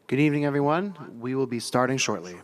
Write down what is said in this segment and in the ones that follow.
Good evening, everyone. We will be starting shortly.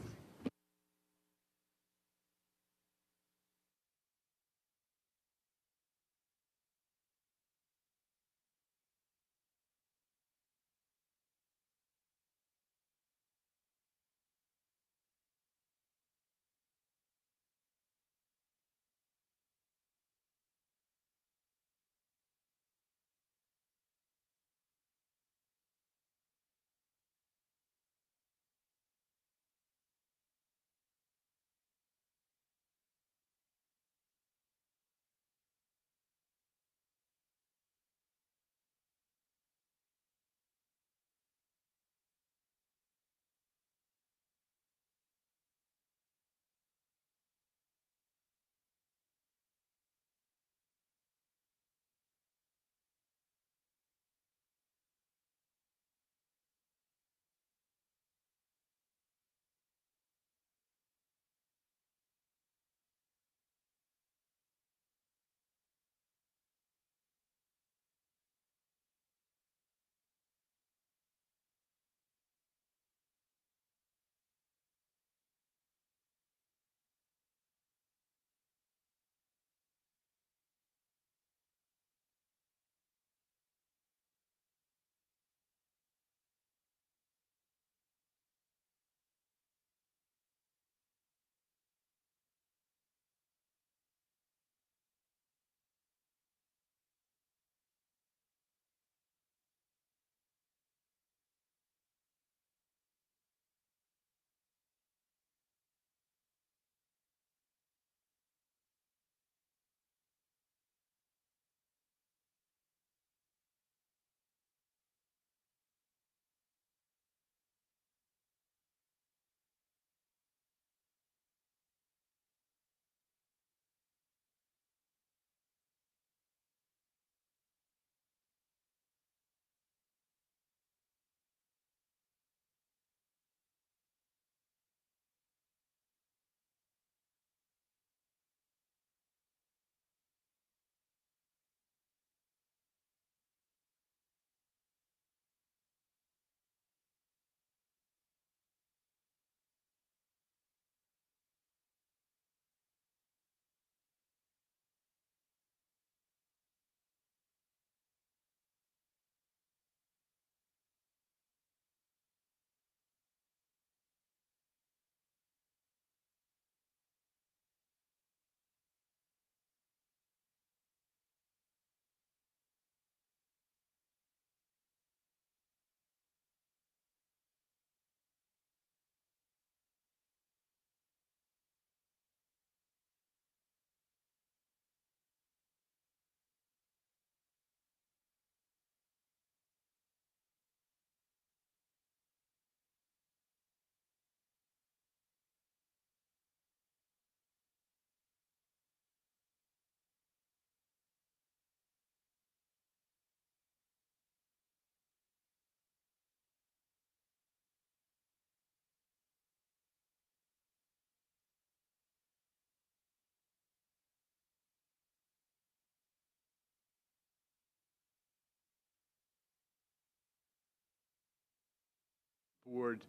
Board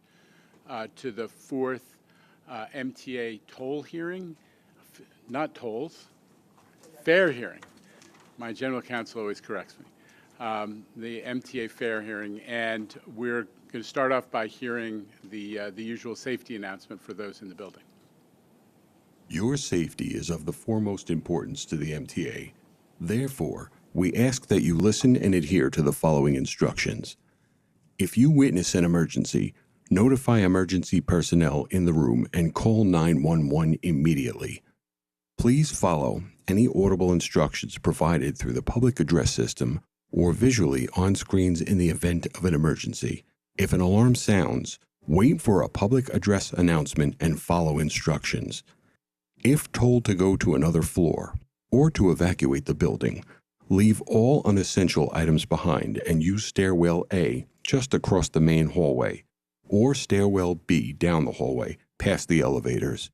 to the fourth MTA toll hearing, not tolls, fare hearing. My general counsel always corrects me. The MTA fare hearing, and we're going to start off by hearing the usual safety announcement for those in the building. Your safety is of the foremost importance to the MTA. Therefore, we ask that you listen and adhere to the following instructions. If you witness an emergency, notify emergency personnel in the room and call 911 immediately. Please follow any audible instructions provided through the public address system or visually on screens in the event of an emergency. If an alarm sounds, wait for a public address announcement and follow instructions. If told to go to another floor or to evacuate the building, leave all unessential items behind and use stairwell A just across the main hallway or stairwell B down the hallway past the elevators.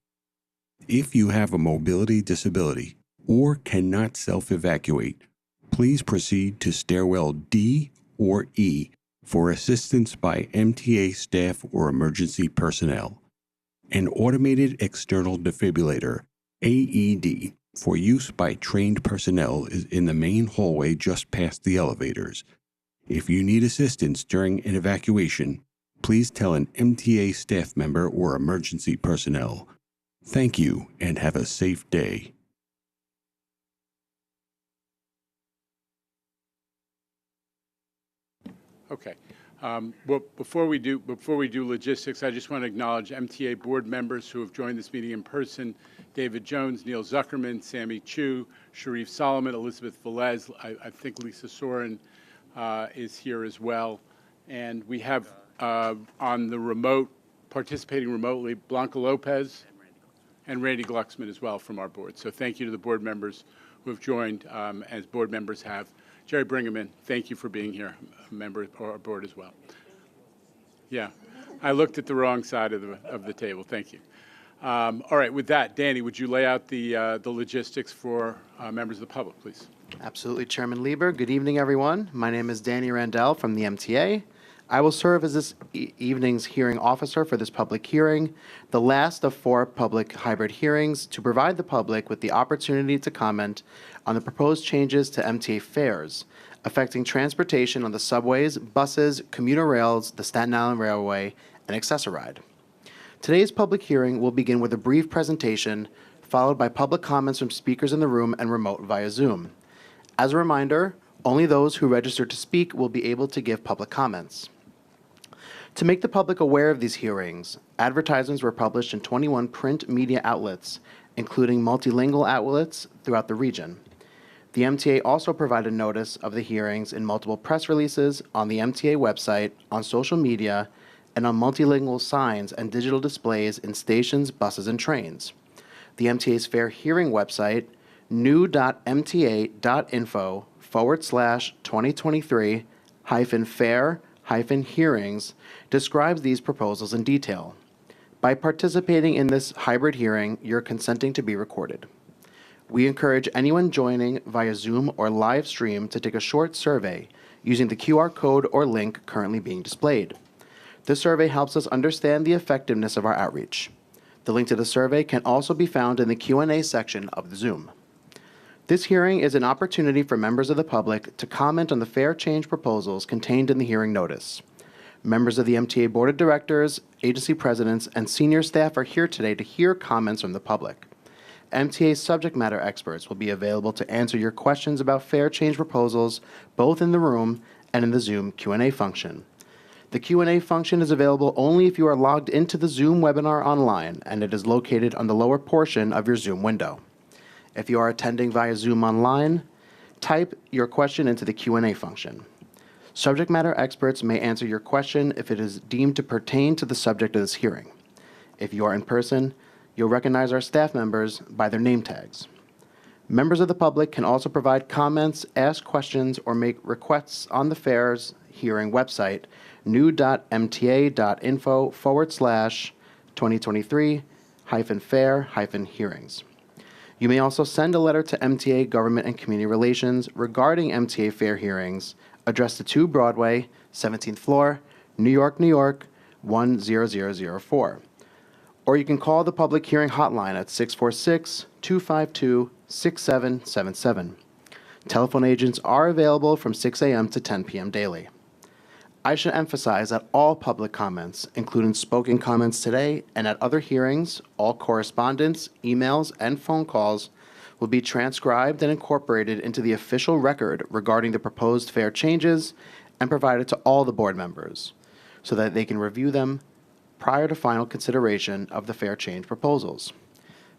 If you have a mobility disability or cannot self-evacuate, please proceed to stairwell D or E for assistance by MTA staff or emergency personnel. An automated external defibrillator, AED, for use by trained personnel is in the main hallway just past the elevators. If you need assistance during an evacuation, please tell an MTA staff member or emergency personnel. Thank you and have a safe day. Okay. Well, before we do logistics, I just want to acknowledge MTA board members who have joined this meeting in person: David Jones, Neil Zuckerman, Sammy Chu, Sharif Solomon, Elizabeth Velez. I think Lisa Soren is here as well. And we have on the remote, participating remotely, Blanca Lopez and Randy Glucksman as well from our board. So thank you to the board members who have joined, as board members have. Jerry Bringerman, thank you for being here, a member of our board as well. Yeah, I looked at the wrong side of the table. Thank you. All right, with that, Danny, would you lay out the logistics for members of the public, please? Absolutely, Chairman Lieber. Good evening, everyone. My name is Danny Randell from the MTA. I will serve as this evening's hearing officer for this public hearing, the last of 4 public hybrid hearings, to provide the public with the opportunity to comment on the proposed changes to MTA fares affecting transportation on the subways, buses, commuter rails, the Staten Island Railway, and Access-a-Ride. Today's public hearing will begin with a brief presentation, followed by public comments from speakers in the room and remote via Zoom. As a reminder, only those who registered to speak will be able to give public comments. To make the public aware of these hearings, advertisements were published in 21 print media outlets, including multilingual outlets throughout the region. The MTA also provided notice of the hearings in multiple press releases, on the MTA website, on social media, and on multilingual signs and digital displays in stations, buses, and trains. The MTA's Fair Hearing website, new.mta.info/2023-fair-hearings, describes these proposals in detail. By participating in this hybrid hearing, you're consenting to be recorded. We encourage anyone joining via Zoom or live stream to take a short survey using the QR code or link currently being displayed. This survey helps us understand the effectiveness of our outreach. The link to the survey can also be found in the Q&A section of the Zoom. This hearing is an opportunity for members of the public to comment on the fare change proposals contained in the hearing notice. Members of the MTA Board of Directors, agency presidents, and senior staff are here today to hear comments from the public. MTA subject matter experts will be available to answer your questions about fare change proposals, both in the room and in the Zoom Q&A function. The Q&A function is available only if you are logged into the Zoom webinar online, and it is located on the lower portion of your Zoom window. If you are attending via Zoom online, type your question into the Q&A function. Subject matter experts may answer your question if it is deemed to pertain to the subject of this hearing. If you are in person, you'll recognize our staff members by their name tags. Members of the public can also provide comments, ask questions, or make requests on the Fares Hearing website, new.mta.info/2023-fair-hearings. You may also send a letter to MTA Government and Community Relations regarding MTA Fair Hearings, addressed to 2 Broadway, 17th floor, New York, New York, 10004. Or you can call the public hearing hotline at 646-252-6777. Telephone agents are available from 6 a.m. to 10 p.m. daily. I should emphasize that all public comments, including spoken comments today and at other hearings, all correspondence, emails, and phone calls, will be transcribed and incorporated into the official record regarding the proposed fare changes and provided to all the board members so that they can review them prior to final consideration of the fare change proposals.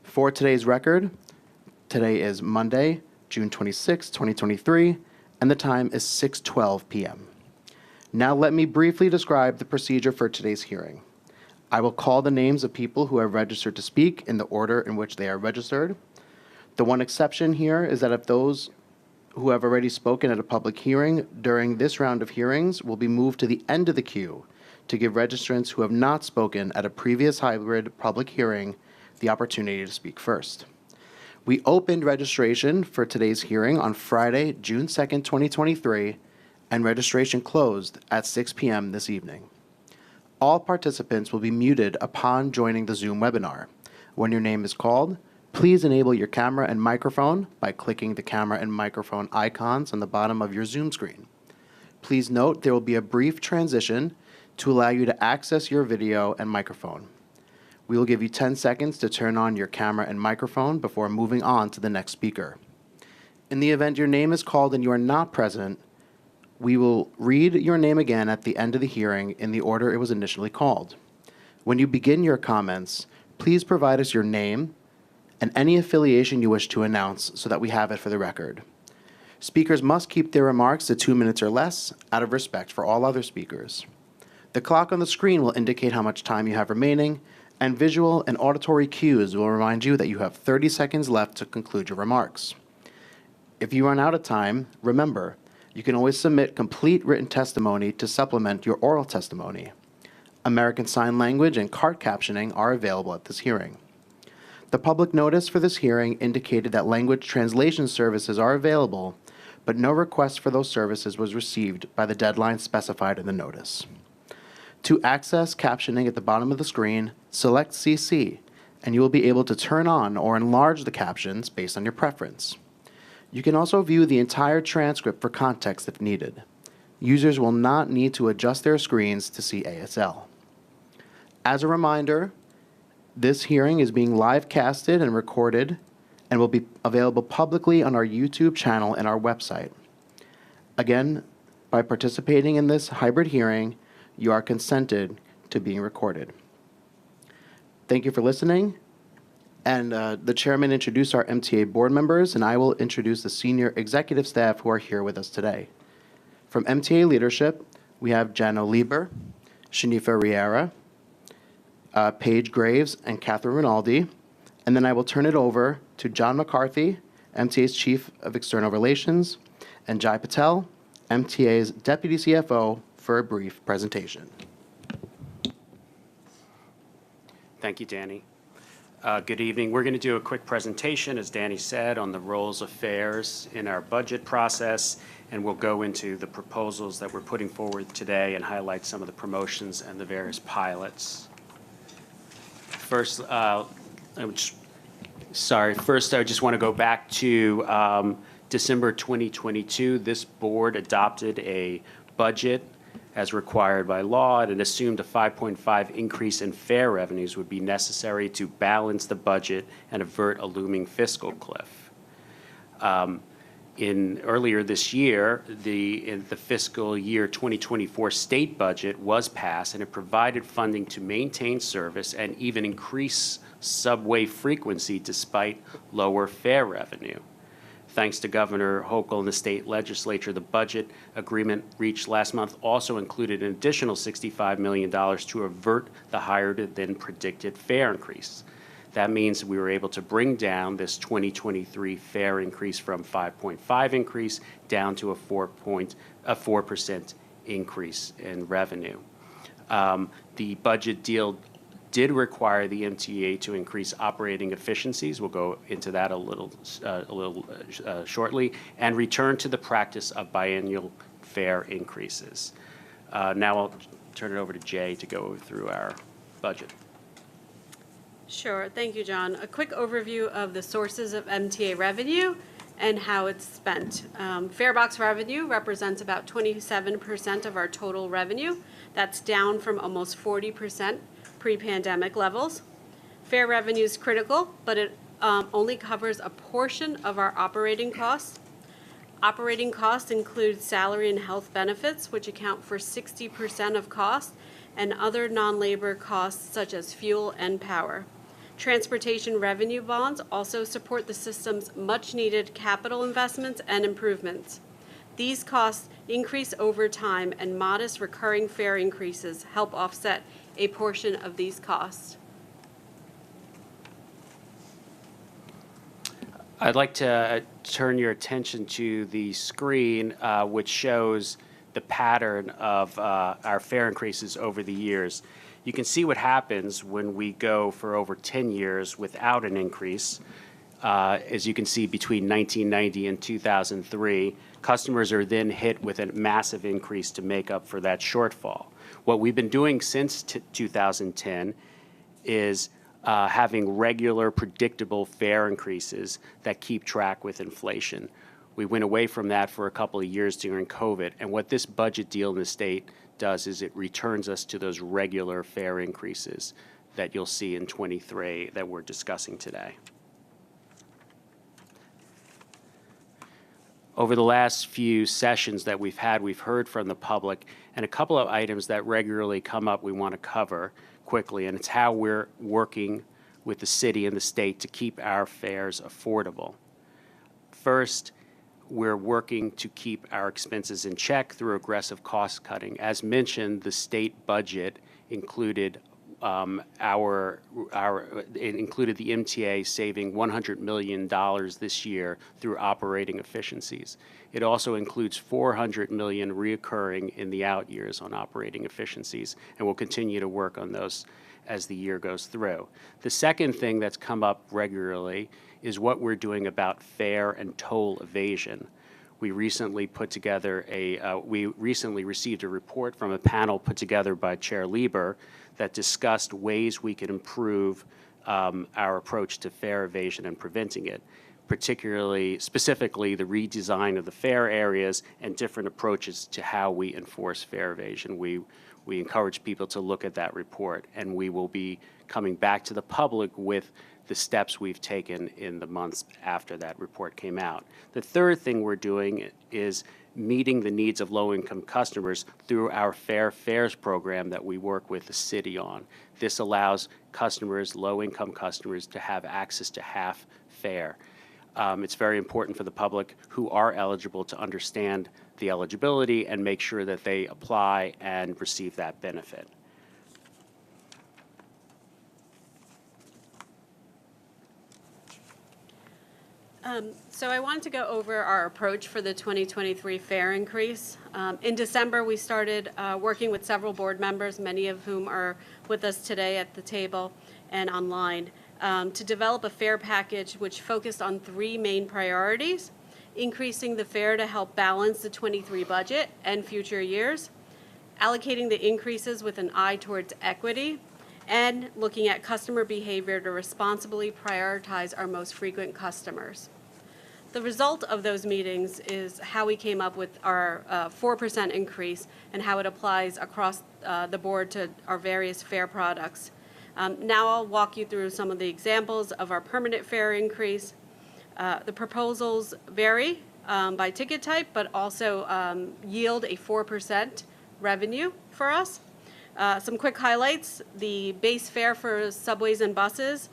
For today's record, today is Monday, June 26, 2023, and the time is 6:12 p.m. Now let me briefly describe the procedure for today's hearing. I will call the names of people who have registered to speak in the order in which they are registered. The one exception here is that if those who have already spoken at a public hearing during this round of hearings will be moved to the end of the queue to give registrants who have not spoken at a previous hybrid public hearing the opportunity to speak first. We opened registration for today's hearing on Friday, June 2nd, 2023, and registration closed at 6 p.m. this evening. All participants will be muted upon joining the Zoom webinar. When your name is called, please enable your camera and microphone by clicking the camera and microphone icons on the bottom of your Zoom screen. Please note there will be a brief transition to allow you to access your video and microphone. We will give you 10 seconds to turn on your camera and microphone before moving on to the next speaker. In the event your name is called and you are not present, we will read your name again at the end of the hearing in the order it was initially called. When you begin your comments, please provide us your name and any affiliation you wish to announce so that we have it for the record. Speakers must keep their remarks to 2 minutes or less out of respect for all other speakers. The clock on the screen will indicate how much time you have remaining, and visual and auditory cues will remind you that you have 30 seconds left to conclude your remarks. If you run out of time, remember, you can always submit complete written testimony to supplement your oral testimony. American Sign Language and cart captioning are available at this hearing. The public notice for this hearing indicated that language translation services are available, but no request for those services was received by the deadline specified in the notice. To access captioning at the bottom of the screen, select CC, and you will be able to turn on or enlarge the captions based on your preference. You can also view the entire transcript for context if needed. Users will not need to adjust their screens to see ASL. As a reminder, this hearing is being live casted and recorded and will be available publicly on our YouTube channel and our website. Again, by participating in this hybrid hearing, you are consented to being recorded. Thank you for listening. And the chairman introduced our MTA board members, and I will introduce the senior executive staff who are here with us today. From MTA leadership, we have Jano Lieber, Shanifa Riera, Paige Graves, and Catherine Rinaldi. And then I will turn it over to John McCarthy, MTA's Chief of External Relations, and Jai Patel, MTA's Deputy CFO, for a brief presentation. Thank you, Danny. Good evening. We're going to do a quick presentation, as Danny said, on the roles of fares in our budget process, and we'll go into the proposals that we're putting forward today and highlight some of the promotions and the various pilots. First, I just want to go back to December 2022. This board adopted a budget as required by law, and it assumed a 5.5 increase in fare revenues would be necessary to balance the budget and avert a looming fiscal cliff. Earlier this year, in the fiscal year 2024 state budget was passed, and it provided funding to maintain service and even increase subway frequency despite lower fare revenue. Thanks to Governor Hochul and the state legislature, the budget agreement reached last month also included an additional $65 million to avert the higher than predicted fare increase. That means we were able to bring down this 2023 fare increase from 5.5 increase down to a 4% increase in revenue. The budget deal did require the MTA to increase operating efficiencies. We'll go into that a little shortly, and return to the practice of biennial fare increases. Now I'll turn it over to Jay to go through our budget. Sure. Thank you, John. A quick overview of the sources of MTA revenue and how it's spent. Farebox revenue represents about 27% of our total revenue. That's down from almost 40% pre-pandemic levels. Fare revenue is critical, but it only covers a portion of our operating costs. Operating costs include salary and health benefits, which account for 60% of costs, and other non-labor costs such as fuel and power. Transportation revenue bonds also support the system's much-needed capital investments and improvements. These costs increase over time, and modest recurring fare increases help offset a portion of these costs. I'd like to turn your attention to the screen, which shows the pattern of our fare increases over the years. You can see what happens when we go for over 10 years without an increase. As you can see, between 1990 and 2003, Customers are then hit with a massive increase to make up for that shortfall. What we've been doing since 2010 is having regular, predictable fare increases that keep track with inflation. We went away from that for a couple of years during COVID, and what this budget deal in the state does is it returns us to those regular fare increases that you'll see in 23 that we're discussing today. Over the last few sessions that we've had, we've heard from the public, and a couple of items that regularly come up we want to cover quickly, and it's how we're working with the city and the state to keep our fares affordable. First, we're working to keep our expenses in check through aggressive cost cutting. As mentioned, the state budget included it included the MTA saving $100 million this year through operating efficiencies. It also includes $400 million reoccurring in the out years on operating efficiencies, and we'll continue to work on those as the year goes through. The second thing that's come up regularly is what we're doing about fare and toll evasion. We recently received a report from a panel put together by Chair Lieber that discussed ways we could improve our approach to fare evasion and preventing it, specifically the redesign of the fare areas and different approaches to how we enforce fare evasion. We encourage people to look at that report, and we will be coming back to the public with the steps we've taken in the months after that report came out. The third thing we're doing is meeting the needs of low-income customers through our Fair Fares program that we work with the city on. This allows customers, low-income customers, to have access to half fare. It's very important for the public who are eligible to understand the eligibility and make sure that they apply and receive that benefit. So I wanted to go over our approach for the 2023 fare increase. In December, we started working with several board members, many of whom are with us today at the table and online, to develop a fare package which focused on three main priorities: increasing the fare to help balance the 23 budget and future years, allocating the increases with an eye towards equity, and looking at customer behavior to responsibly prioritize our most frequent customers. The result of those meetings is how we came up with our 4% increase and how it applies across the board to our various fare products. Now I'll walk you through some of the examples of our permanent fare increase. The proposals vary by ticket type, but also yield a 4% revenue for us. Some quick highlights: the base fare for subways and buses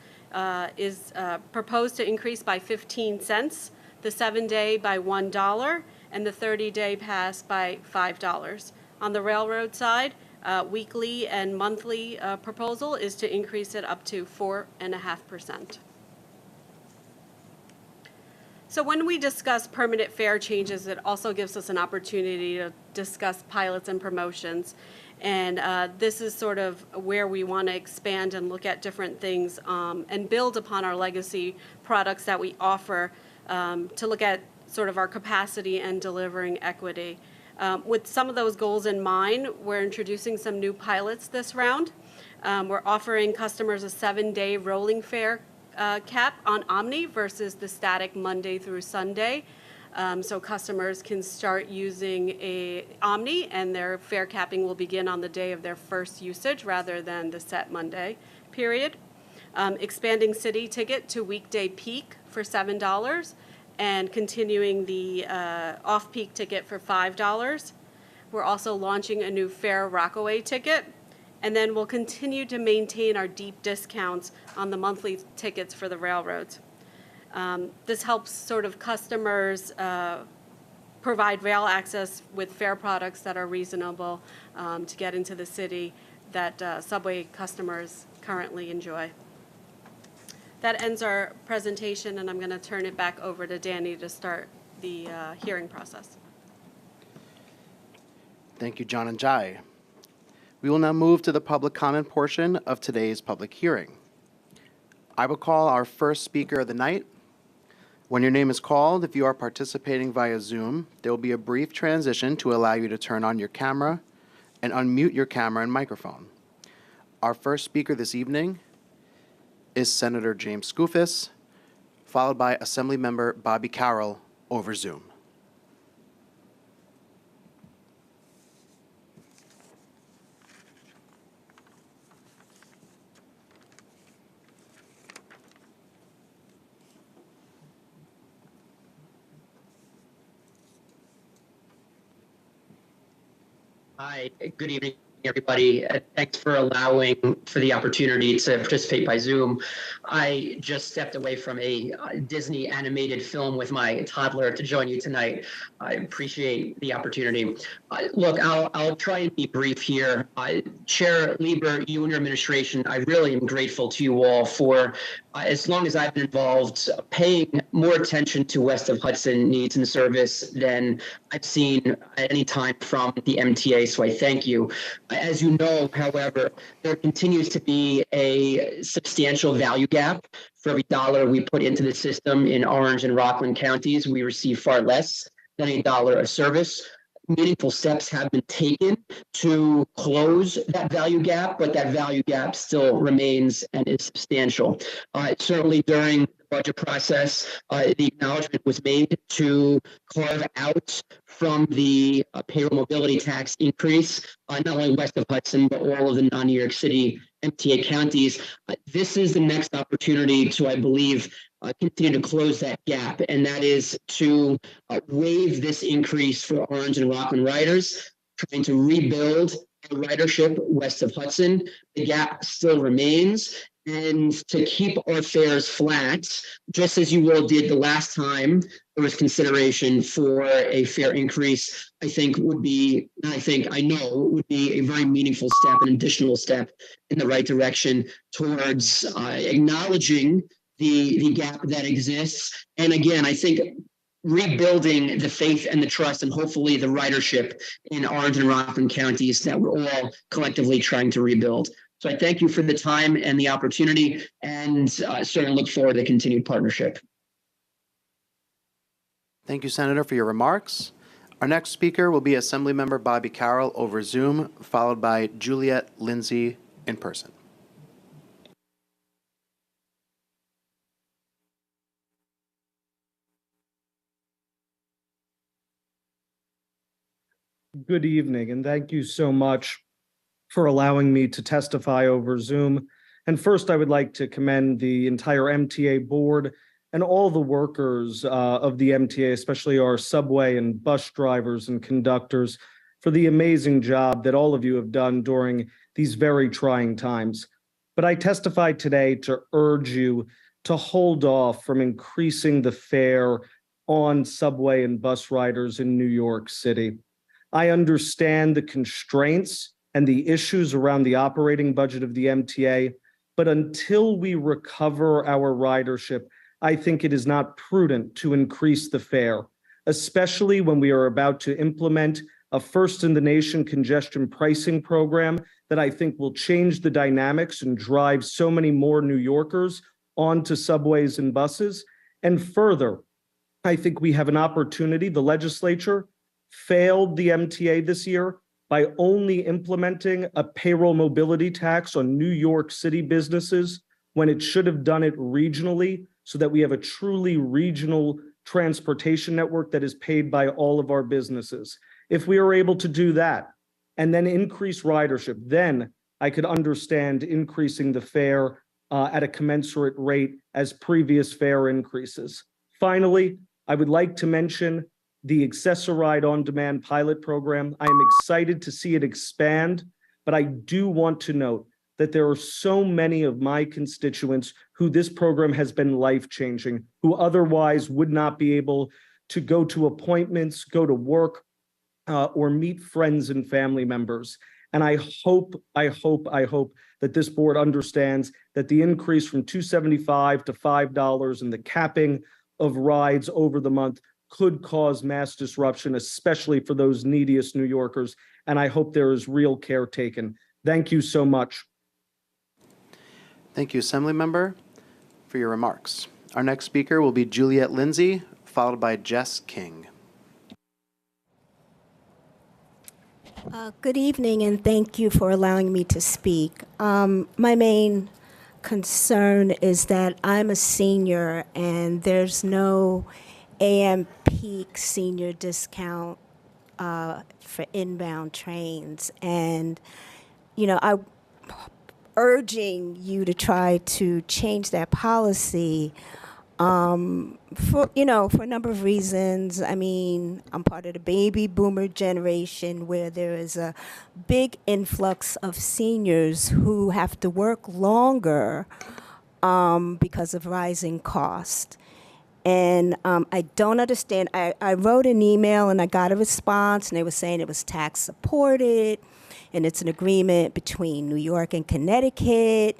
is proposed to increase by 15 cents, the 7-day by $1, and the 30-day pass by $5. On the railroad side, weekly and monthly proposal is to increase it up to 4.5%. So when we discuss permanent fare changes, it also gives us an opportunity to discuss pilots and promotions. And this is sort of where we want to expand and look at different things and build upon our legacy products that we offer to look at sort of our capacity and delivering equity. With some of those goals in mind, we're introducing some new pilots this round. We're offering customers a 7-day rolling fare cap on Omni versus the static Monday through Sunday. So customers can start using a Omni, and their fare capping will begin on the day of their first usage rather than the set Monday period. Expanding city ticket to weekday peak for $7 and continuing the off-peak ticket for $5. We're also launching a new fare Rockaway ticket, and then we'll continue to maintain our deep discounts on the monthly tickets for the railroads. This helps sort of customers provide rail access with fare products that are reasonable to get into the city that subway customers currently enjoy. That ends our presentation, and I'm going to turn it back over to Danny to start the hearing process. Thank you, John and Jai. We will now move to the public comment portion of today's public hearing. I will call our first speaker of the night, When your name is called, if you are participating via Zoom, there will be a brief transition to allow you to turn on your camera and unmute your camera and microphone. Our first speaker this evening is Senator James Skoufis, followed by Assemblymember Bobby Carroll over Zoom. Hi, good evening, everybody. Thanks for allowing for the opportunity to participate by Zoom. I just stepped away from a Disney animated film with my toddler to join you tonight. I appreciate the opportunity. Look, I'll try and be brief here. Chair Lieber, you and your administration, I really am grateful to you all for, as long as I've been involved, paying more attention to West of Hudson needs and service than I've seen at any time from the MTA, so I thank you. As you know, however, there continues to be a substantial value gap. For every dollar we put into the system in Orange and Rockland counties, we receive far less than a dollar of service. Meaningful steps have been taken to close that value gap, but that value gap still remains and is substantial. Certainly during the budget process, the acknowledgement was made to carve out from the payroll mobility tax increase, not only west of Hudson, but all of the non-New York City MTA counties. This is the next opportunity to, I believe, continue to close that gap, and that is to waive this increase for Orange and Rockland riders, trying to rebuild ridership west of Hudson. The gap still remains, and to keep our fares flat, just as you all did the last time there was consideration for a fare increase, I think would be, I know would be a very meaningful step, an additional step in the right direction towards acknowledging the gap that exists. And again, I think rebuilding the faith and the trust and hopefully the ridership in Orange and Rockland counties that we're all collectively trying to rebuild. So I thank you for the time and the opportunity, and certainly look forward to continued partnership. Thank you, Senator, for your remarks. Our next speaker will be Assemblymember Bobby Carroll over Zoom, followed by Juliet Lindsay in person. Good evening, and thank you so much for allowing me to testify over Zoom. And first, I would like to commend the entire MTA board and all the workers of the MTA, especially our subway and bus drivers and conductors, for the amazing job that all of you have done during these very trying times. But I testify today to urge you to hold off from increasing the fare on subway and bus riders in New York City. I understand the constraints and the issues around the operating budget of the MTA, but until we recover our ridership, I think it is not prudent to increase the fare, especially when we are about to implement a first-in-the-nation congestion pricing program that I think will change the dynamics and drive so many more New Yorkers onto subways and buses. And further, I think we have an opportunity. The legislature failed the MTA this year by only implementing a payroll mobility tax on New York City businesses when it should have done it regionally, so that we have a truly regional transportation network that is paid by all of our businesses. If we are able to do that and then increase ridership, then I could understand increasing the fare at a commensurate rate as previous fare increases. Finally, I would like to mention the Access-a-Ride on-demand pilot program. I am excited to see it expand, but I do want to note that there are so many of my constituents who this program has been life-changing, who otherwise would not be able to go to appointments, go to work, or meet friends and family members. And I hope that this board understands that the increase from $2.75 to $5 and the capping of rides over the month could cause mass disruption, especially for those neediest New Yorkers. And I hope there is real care taken. Thank you so much. Thank you, Assemblymember, for your remarks. Our next speaker will be Juliet Lindsay, followed by Jess King. Good evening, and thank you for allowing me to speak. My main concern is that I'm a senior, and there's no AM peak senior discount for inbound trains. And, I'm urging you to try to change that policy for a number of reasons. I mean, I'm part of the baby boomer generation where there is a big influx of seniors who have to work longer because of rising cost. And I don't understand. I wrote an email and I got a response, and they were saying it was tax supported, and it's an agreement between New York and Connecticut.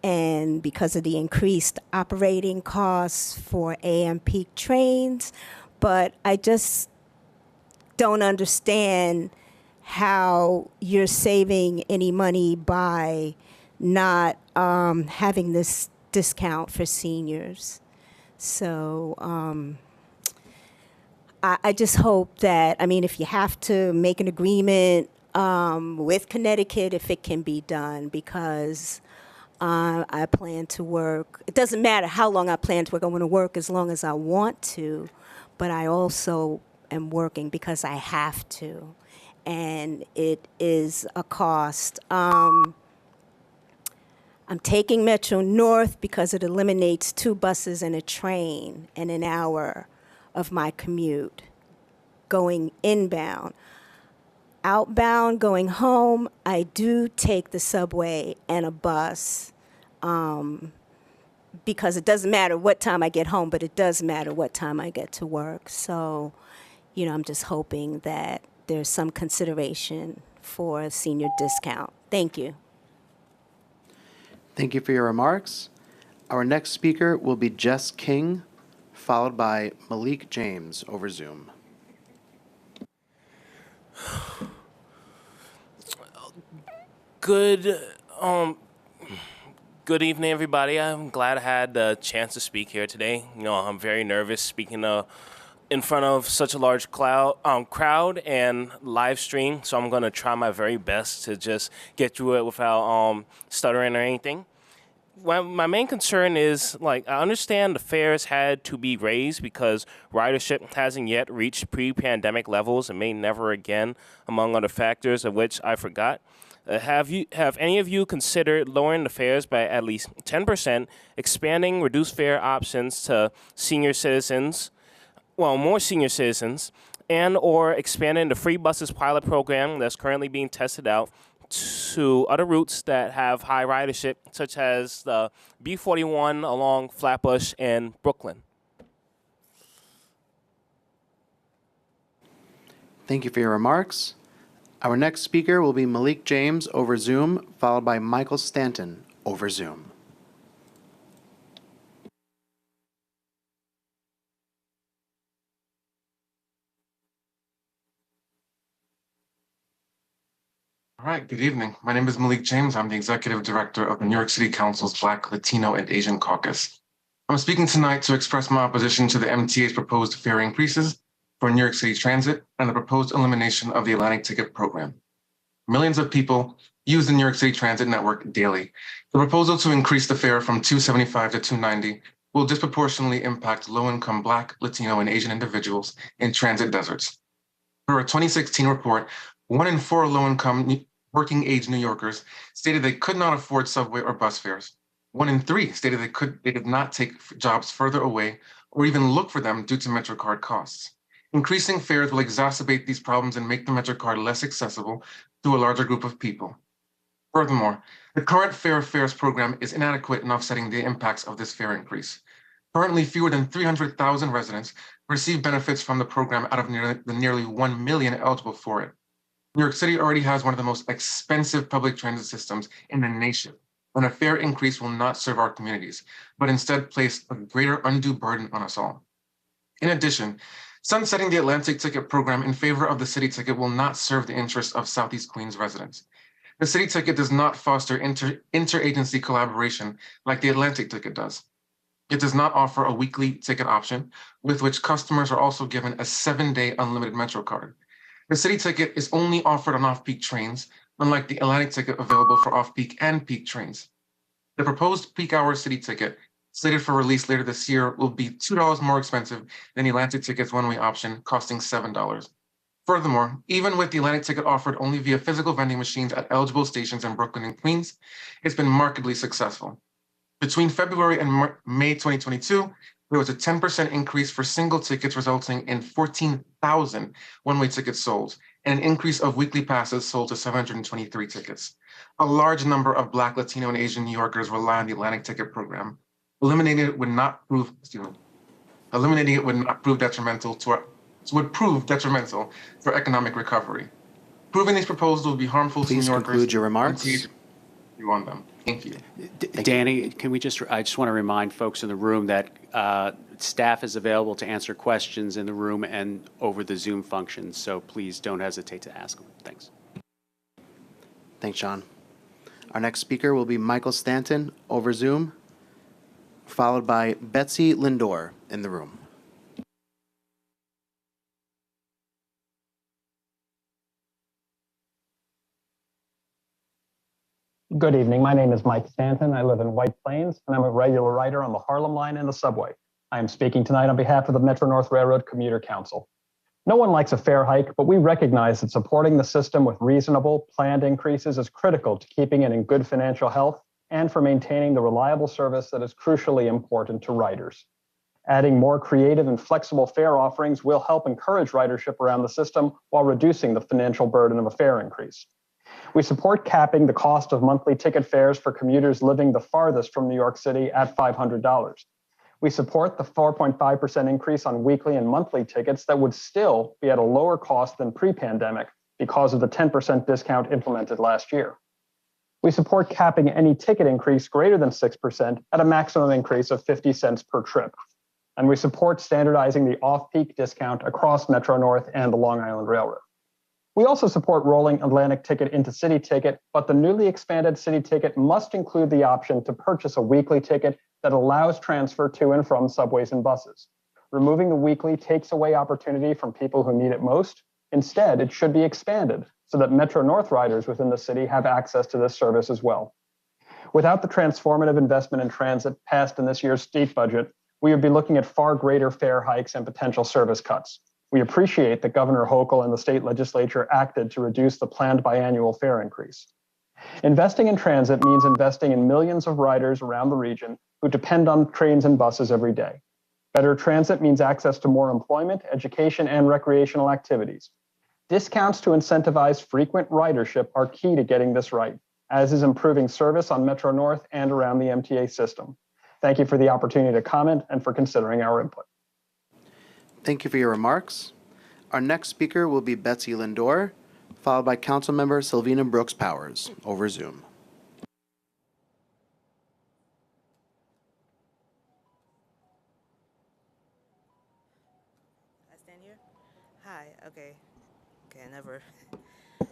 And because of the increased operating costs for AM peak trains, but I just don't understand how you're saving any money by not having this discount for seniors. So I just hope that, if you have to make an agreement with Connecticut, if it can be done, because I plan to work. It doesn't matter how long I plan to work. I want to work as long as I want to, but I also am working because I have to, and it is a cost. I'm taking Metro North because it eliminates 2 buses and a train in an hour of my commute going inbound. Outbound, going home, I do take the subway and a bus because it doesn't matter what time I get home, but it does matter what time I get to work. So, I'm just hoping that there's some consideration for a senior discount. Thank you. Thank you for your remarks. Our next speaker will be Jess King, followed by Malik James over Zoom. Good evening, everybody. I'm glad I had the chance to speak here today. I'm very nervous speaking in front of such a large crowd and live stream, so I'm going to try my very best to just get through it without stuttering or anything. Well, my main concern is, I understand the fares had to be raised because ridership hasn't yet reached pre-pandemic levels and may never again, among other factors of which I forgot. Have any of you considered lowering the fares by at least 10%, expanding reduced fare options to senior citizens, more senior citizens, and or expanding the free buses pilot program that's currently being tested out to other routes that have high ridership, such as the B41 along Flatbush and Brooklyn? Thank you for your remarks. Our next speaker will be Malik James over Zoom, followed by Michael Stanton over Zoom. All right, good evening. My name is Malik James. I'm the Executive Director of the New York City Council's Black, Latino, and Asian Caucus. I'm speaking tonight to express my opposition to the MTA's proposed fare increases for New York City Transit and the proposed elimination of the Atlantic Ticket Program. Millions of people use the New York City Transit network daily. The proposal to increase the fare from $275 to $290 will disproportionately impact low-income Black, Latino, and Asian individuals in transit deserts. Per a 2016 report, 1 in 4 low-income working-age New Yorkers stated they could not afford subway or bus fares. 1 in 3 stated they did not take jobs further away or even look for them due to MetroCard costs. Increasing fares will exacerbate these problems and make the MetroCard less accessible to a larger group of people. Furthermore, the current Fair Fares program is inadequate in offsetting the impacts of this fare increase. Currently, fewer than 300,000 residents receive benefits from the program out of the nearly 1 million eligible for it. New York City already has one of the most expensive public transit systems in the nation, and a fare increase will not serve our communities, but instead place a greater undue burden on us all. In addition, sunsetting the Atlantic Ticket program in favor of the City Ticket will not serve the interests of Southeast Queens residents. The City Ticket does not foster interagency collaboration like the Atlantic Ticket does. It does not offer a weekly ticket option, with which customers are also given a 7-day unlimited Metro card. The city ticket is only offered on off-peak trains, unlike the Atlantic ticket available for off-peak and peak trains. The proposed peak hour city ticket, slated for release later this year, will be $2 more expensive than the Atlantic ticket's one-way option, costing $7. Furthermore, even with the Atlantic ticket offered only via physical vending machines at eligible stations in Brooklyn and Queens, it's been markedly successful. Between February and May 2022, there was a 10% increase for single tickets, resulting in 14,000 one-way tickets sold, and an increase of weekly passes sold to 723 tickets. A large number of Black, Latino, and Asian New Yorkers rely on the Atlantic ticket program. Eliminating it would prove detrimental for economic recovery. Proving these proposals would be harmful to New Please Yorkers. conclude your remarks. You on them. Thank you. Danny, I just want to remind folks in the room that staff is available to answer questions in the room and over the Zoom function, so please don't hesitate to ask them. Thanks. Thanks, John. Our next speaker will be Michael Stanton over Zoom, followed by Betsy Lindor in the room. Good evening. My name is Mike Stanton. I live in White Plains, and I'm a regular rider on the Harlem Line and the subway. I am speaking tonight on behalf of the Metro-North Railroad Commuter Council. No one likes a fare hike, but we recognize that supporting the system with reasonable, planned increases is critical to keeping it in good financial health and for maintaining the reliable service that is crucially important to riders. Adding more creative and flexible fare offerings will help encourage ridership around the system while reducing the financial burden of a fare increase. We support capping the cost of monthly ticket fares for commuters living the farthest from New York City at $500. We support the 4.5% increase on weekly and monthly tickets that would still be at a lower cost than pre-pandemic because of the 10% discount implemented last year. We support capping any ticket increase greater than 6% at a maximum increase of 50 cents per trip. And we support standardizing the off-peak discount across Metro-North and the Long Island Railroad. We also support rolling Atlantic ticket into City Ticket, but the newly expanded City Ticket must include the option to purchase a weekly ticket that allows transfer to and from subways and buses. Removing the weekly takes away opportunity from people who need it most. Instead, it should be expanded so that Metro-North riders within the city have access to this service as well. Without the transformative investment in transit passed in this year's state budget, we would be looking at far greater fare hikes and potential service cuts. We appreciate that Governor Hochul and the state legislature acted to reduce the planned biannual fare increase. Investing in transit means investing in millions of riders around the region who depend on trains and buses every day. Better transit means access to more employment, education, and recreational activities. Discounts to incentivize frequent ridership are key to getting this right, as is improving service on Metro-North and around the MTA system. Thank you for the opportunity to comment and for considering our input. Thank you for your remarks. Our next speaker will be Betsy Lindor, followed by Councilmember Sylvina Brooks Powers over Zoom. I stand here? Hi, okay. Okay, never.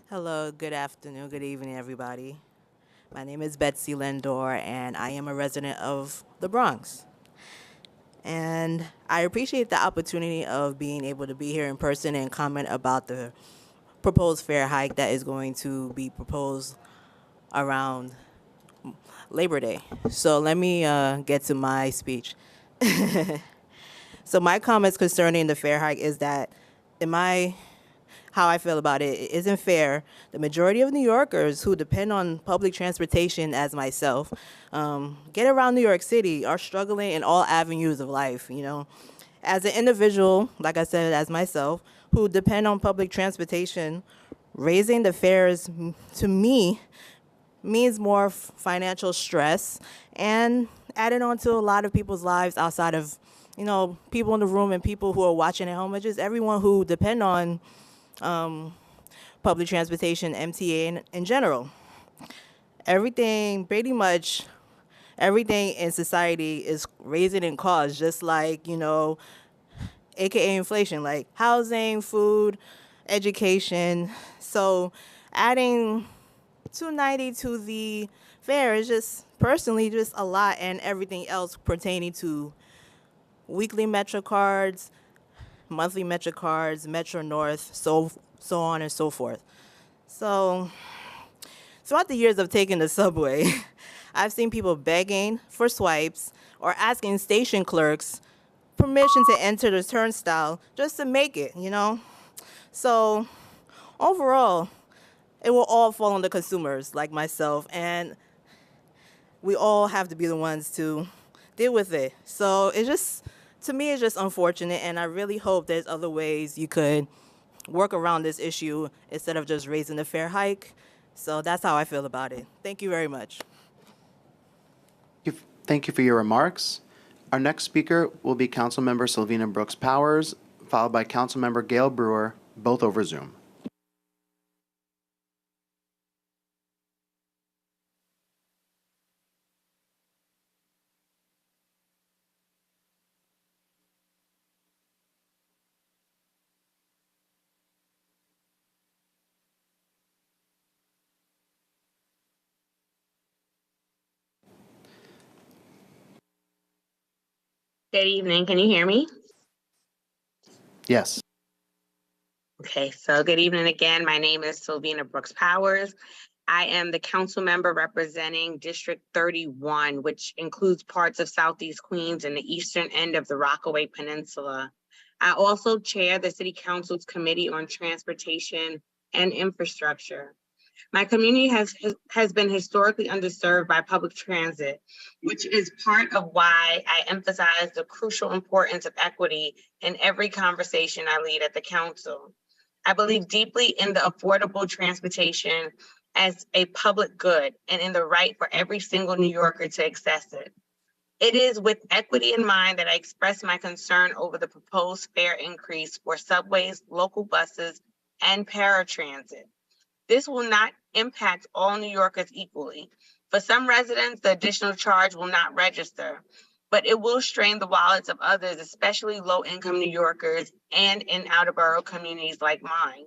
Hello, good afternoon, good evening, everybody. My name is Betsy Lindor, and I am a resident of the Bronx. And I appreciate the opportunity of being able to be here in person and comment about the proposed fare hike that is going to be proposed around Labor Day. So let me get to my speech. So my comments concerning the fare hike is that how I feel about it isn't fair. The majority of New Yorkers who depend on public transportation, as myself, get around New York City are struggling in all avenues of life, you know. As an individual, like I said, as myself, who depend on public transportation, raising the fares to me means more financial stress and added on to a lot of people's lives outside of, you know, people in the room and people who are watching at home, but just everyone who depend on public transportation, MTA in general. Pretty much everything in society is raising in cost, just like, you know, AKA inflation, like housing, food, education. So adding $2.90 to the fare is just personally, just a lot, and everything else pertaining to weekly Metro cards, monthly Metro cards, Metro North, so on and so forth. So throughout the years of taking the subway, I've seen people begging for swipes or asking station clerks permission to enter the turnstile just to make it, you know? So overall, it will all fall on the consumers like myself, and we all have to be the ones to deal with it. So it's just, to me, it's just unfortunate, and I really hope there's other ways you could work around this issue instead of just raising the fare hike. So that's how I feel about it. Thank you very much. Thank you for your remarks. Our next speaker will be Councilmember Sylvina Brooks Powers, followed by Councilmember Gail Brewer, both over Zoom. Good evening. Can you hear me? Yes. Okay, so good evening again. My name is Sylvina Brooks Powers. I am the council member representing District 31, which includes parts of Southeast Queens and the eastern end of the Rockaway Peninsula. I also chair the City Council's Committee on Transportation and Infrastructure. My community has been historically underserved by public transit, which is part of why I emphasize the crucial importance of equity in every conversation I lead at the council. I believe deeply in the affordable transportation as a public good and in the right for every single New Yorker to access it. It is with equity in mind that I express my concern over the proposed fare increase for subways, local buses, and paratransit. This will not impact all New Yorkers equally. For some residents, the additional charge will not register, but it will strain the wallets of others, especially low-income New Yorkers and in outer-borough communities like mine.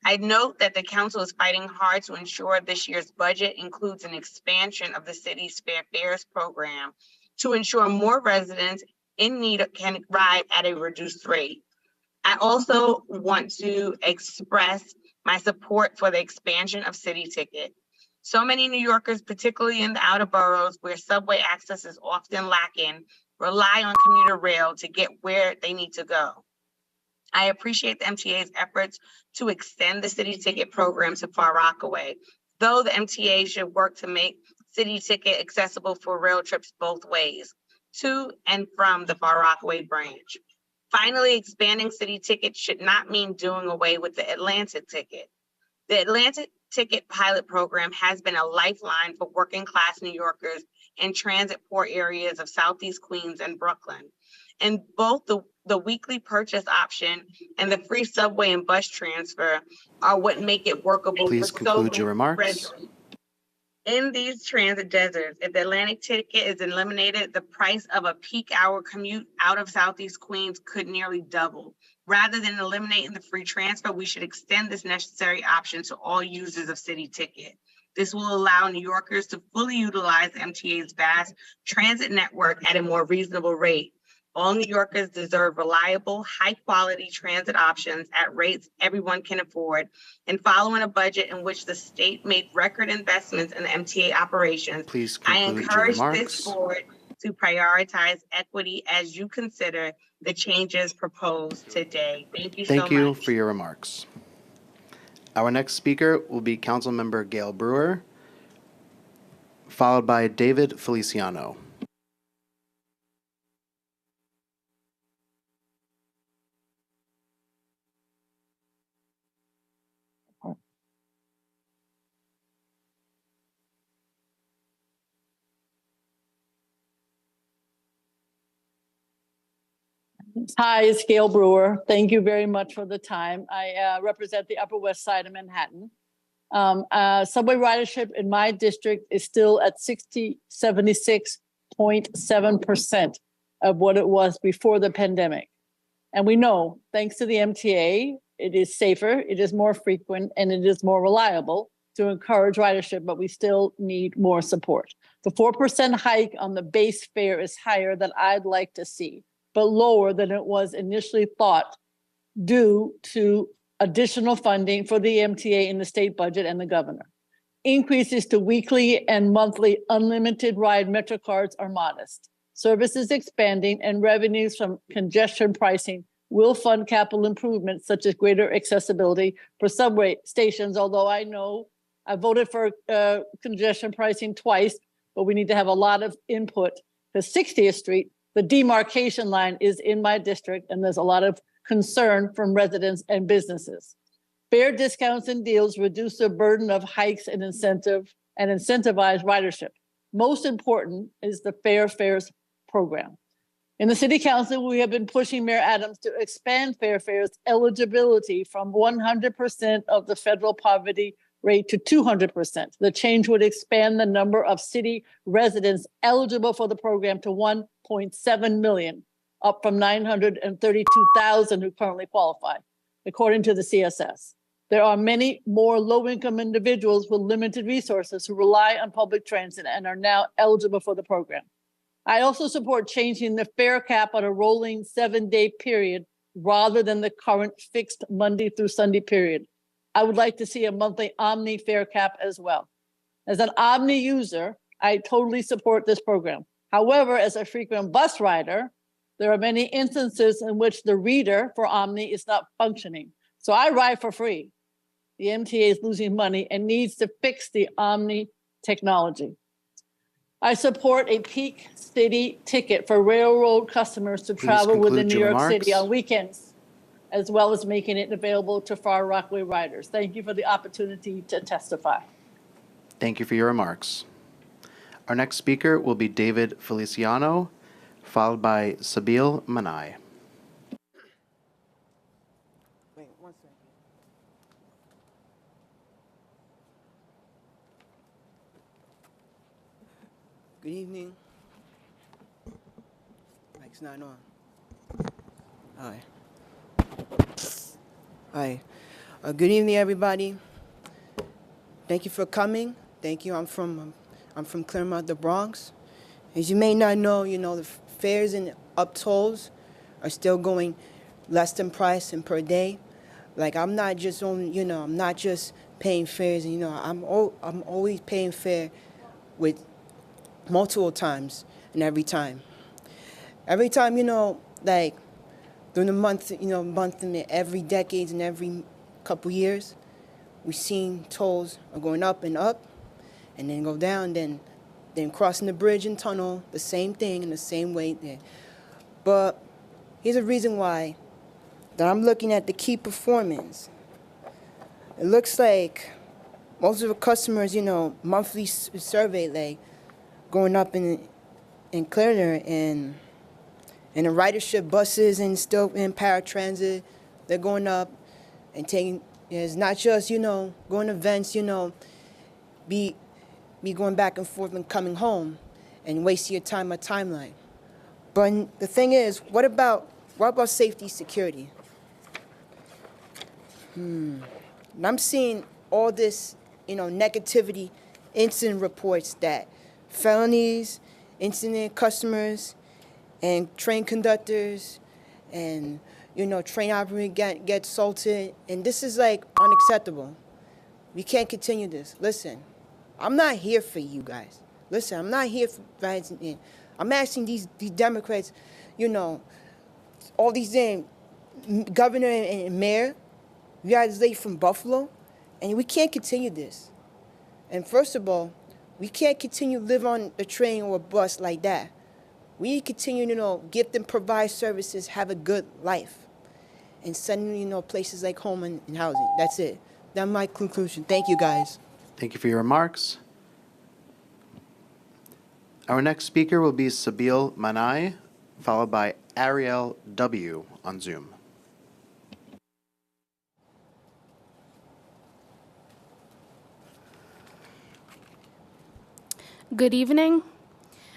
I note that the council is fighting hard to ensure this year's budget includes an expansion of the city's fair fares program to ensure more residents in need can ride at a reduced rate. I also want to express my support for the expansion of City Ticket. So many New Yorkers, particularly in the outer boroughs where subway access is often lacking, rely on commuter rail to get where they need to go. I appreciate the MTA's efforts to extend the City Ticket program to Far Rockaway, though the MTA should work to make City Ticket accessible for rail trips both ways, to and from the Far Rockaway branch. Finally, expanding City Ticket should not mean doing away with the Atlantic Ticket. The Atlantic Ticket pilot program has been a lifeline for working class New Yorkers in transit poor areas of Southeast Queens and Brooklyn. And both the weekly purchase option and the free subway and bus transfer are what make it workable. Please conclude your remarks. In these transit deserts, if the Atlantic Ticket is eliminated, the price of a peak hour commute out of Southeast Queens could nearly double. Rather than eliminating the free transfer, we should extend this necessary option to all users of City Ticket. This will allow New Yorkers to fully utilize the MTA's vast transit network at a more reasonable rate. All New Yorkers deserve reliable, high-quality transit options at rates everyone can afford. And following a budget in which the state made record investments in the MTA operations, Please I conclude your encourage remarks. this board to prioritize equity as you consider the changes proposed today. Thank you so much. Thank you for your remarks. Our next speaker will be Councilmember Gail Brewer, followed by David Feliciano. Hi, it's Gail Brewer. Thank you very much for the time. I represent the Upper West Side of Manhattan. Subway ridership in my district is still at 76.7% of what it was before the pandemic. And we know, thanks to the MTA, it is safer, it is more frequent, and it is more reliable. to encourage ridership, but we still need more support. The 4% hike on the base fare is higher than I'd like to see, but lower than it was initially thought due to additional funding for the MTA in the state budget and the governor. Increases to weekly and monthly unlimited ride Metro cards are modest. Service is expanding and revenues from congestion pricing will fund capital improvements such as greater accessibility for subway stations, although I know I voted for congestion pricing twice, but we need to have a lot of input. The 60th Street, the demarcation line is in my district, and there's a lot of concern from residents and businesses. Fare discounts and deals reduce the burden of hikes and incentivize ridership. Most important is the Fair Fares program. In the City Council, we have been pushing Mayor Adams to expand Fair Fares eligibility from 100% of the federal poverty rate to 200%. The change would expand the number of city residents eligible for the program to 1.7 million, up from 932,000 who currently qualify, according to the CSS. There are many more low-income individuals with limited resources who rely on public transit and are now eligible for the program. I also support changing the fare cap on a rolling 7-day period rather than the current fixed Monday through Sunday period. I would like to see a monthly Omni fare cap as well. As an Omni user, I totally support this program. However, as a frequent bus rider, there are many instances in which the reader for Omni is not functioning. So I ride for free. The MTA is losing money and needs to fix the Omni technology. I support a peak city ticket for railroad customers to travel within New York City on weekends, as well as making it available to Far Rockaway riders. Thank you for the opportunity to testify. Thank you for your remarks. Our next speaker will be David Feliciano, followed by Sabil Manai. Wait, 1 second. Good evening. Mic's not on. Hi. Hi. Good evening, everybody. Thank you for coming. Thank you. I'm from Claremont, the Bronx. As you may not know, the fares and up tolls are still going less than price and per day. Like I'm not just on, I'm not just paying fares. And, I'm always paying fare with multiple times and every time. Every time, like during the month and every decades and every couple years, we've seen tolls are going up and then go down, then crossing the bridge and tunnel, the same thing in the same way there. But here's a reason why that I'm looking at the key performance. It looks like most of the customers, monthly survey, like going up in Clarendon and the ridership buses and still in paratransit, they're going up and taking. It's not just going to events, be going back and forth and coming home and wasting your time on timeline. But the thing is, what about safety, security? And I'm seeing all this, negativity, incident reports that felonies, incident customers, and train conductors, and train operators get assaulted, and this is like unacceptable. We can't continue this. Listen, I'm not here for you guys. Listen, I'm not here for riots. I'm asking these Democrats, all these governor and mayor, you guys late from Buffalo, and we can't continue this. And first of all, we can't continue to live on a train or a bus like that. We need to continue to give them, provide services, have a good life, and send them, places like home and housing. That's it. That's my conclusion. Thank you, guys. Thank you for your remarks. Our next speaker will be Sabil Manai, followed by Ariel W. on Zoom. Good evening.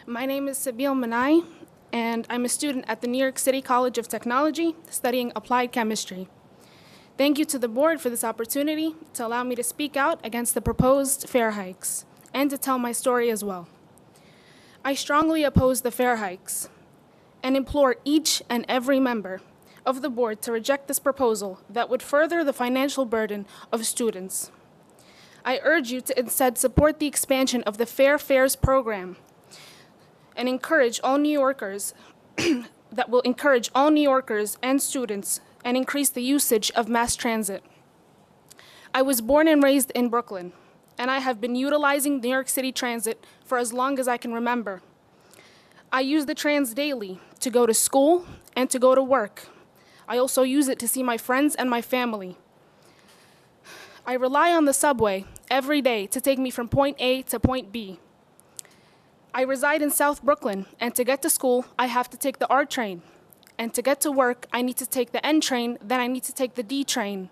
My name is Sabil Manai, and I'm a student at the New York City College of Technology studying applied chemistry. Thank you to the board for this opportunity to allow me to speak out against the proposed fare hikes and to tell my story as well. I strongly oppose the fare hikes and implore each and every member of the board to reject this proposal that would further the financial burden of students. I urge you to instead support the expansion of the Fair Fares program and encourage all New Yorkers that will encourage all New Yorkers and students and increase the usage of mass transit. I was born and raised in Brooklyn, and I have been utilizing New York City Transit for as long as I can remember. I use the trans daily to go to school and to go to work. I also use it to see my friends and my family. I rely on the subway every day to take me from point A to point B. I reside in South Brooklyn, and to get to school, I have to take the R train. And to get to work, I need to take the N train, then I need to take the D train.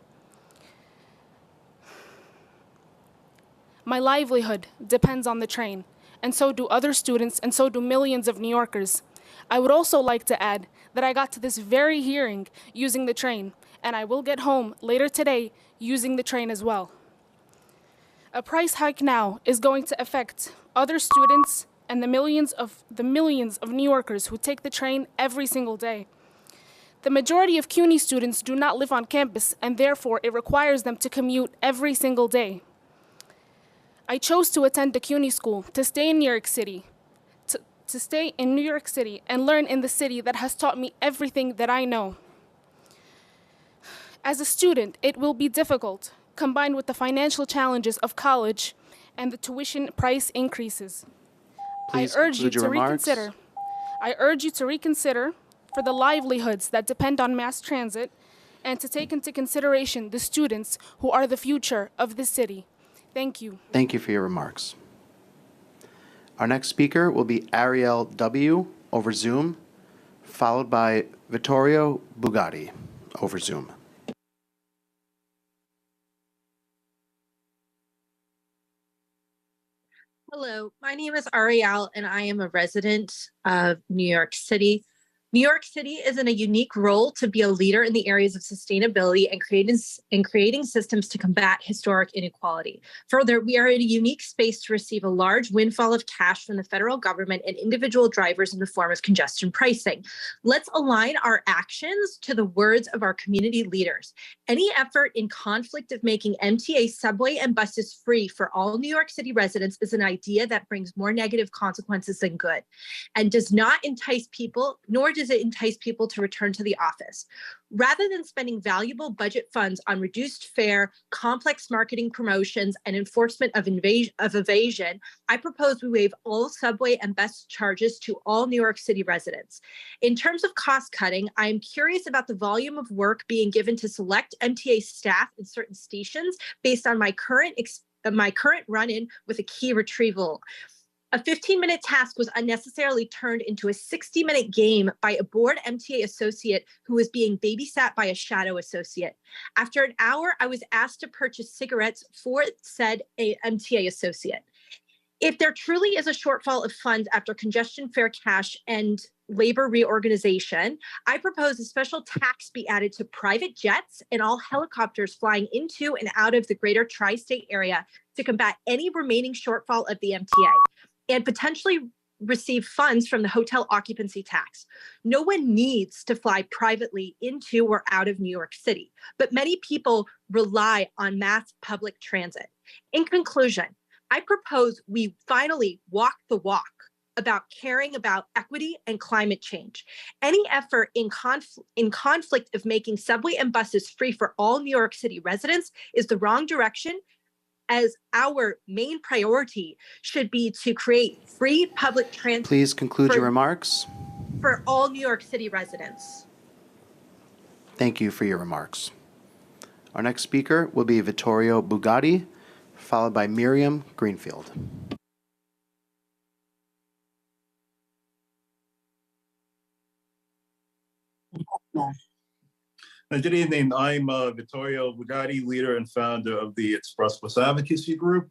My livelihood depends on the train, and so do other students, and so do millions of New Yorkers. I would also like to add that I got to this very hearing using the train, and I will get home later today using the train as well. A price hike now is going to affect other students and the millions of New Yorkers who take the train every single day. The majority of CUNY students do not live on campus, and therefore it requires them to commute every single day. I chose to attend a CUNY school to stay in New York City, to stay in New York City and learn in the city that has taught me everything that I know. As a student, it will be difficult, combined with the financial challenges of college and the tuition price increases. Please I urge you conclude your to remarks. reconsider. I urge you to reconsider for the livelihoods that depend on mass transit and to take into consideration the students who are the future of this city. Thank you. Thank you for your remarks. Our next speaker will be Ariel W. over Zoom, followed by Vittorio Bugatti over Zoom. Hello, my name is Ariel, and I am a resident of New York City. New York City is in a unique role to be a leader in the areas of sustainability and creating systems to combat historic inequality. Further, we are in a unique space to receive a large windfall of cash from the federal government and individual drivers in the form of congestion pricing. Let's align our actions to the words of our community leaders. Any effort in conflict of making MTA subway and buses free for all New York City residents is an idea that brings more negative consequences than good and does not entice people, nor does it entice people to return to the office. Rather than spending valuable budget funds on reduced fare, complex marketing promotions, and enforcement of evasion, I propose we waive all subway and bus charges to all New York City residents. In terms of cost cutting, I am curious about the volume of work being given to select MTA staff in certain stations based on my current run-in with a key retrieval. A 15-minute task was unnecessarily turned into a 60-minute game by a bored MTA associate who was being babysat by a shadow associate. After an hour, I was asked to purchase cigarettes for said MTA associate. If there truly is a shortfall of funds after congestion fare cash and labor reorganization, I propose a special tax be added to private jets and all helicopters flying into and out of the greater tri-state area to combat any remaining shortfall of the MTA and potentially receive funds from the hotel occupancy tax. No one needs to fly privately into or out of New York City, but many people rely on mass public transit. In conclusion, I propose we finally walk the walk about caring about equity and climate change. Any effort in conflict of making subway and buses free for all New York City residents is the wrong direction, as our main priority should be to create free public transit. Please conclude your remarks. For all New York City residents. Thank you for your remarks. Our next speaker will be Vittorio Bugatti, followed by Miriam Greenfield. Good evening. I'm Vittorio Bugatti, leader and founder of the Express Bus Advocacy Group.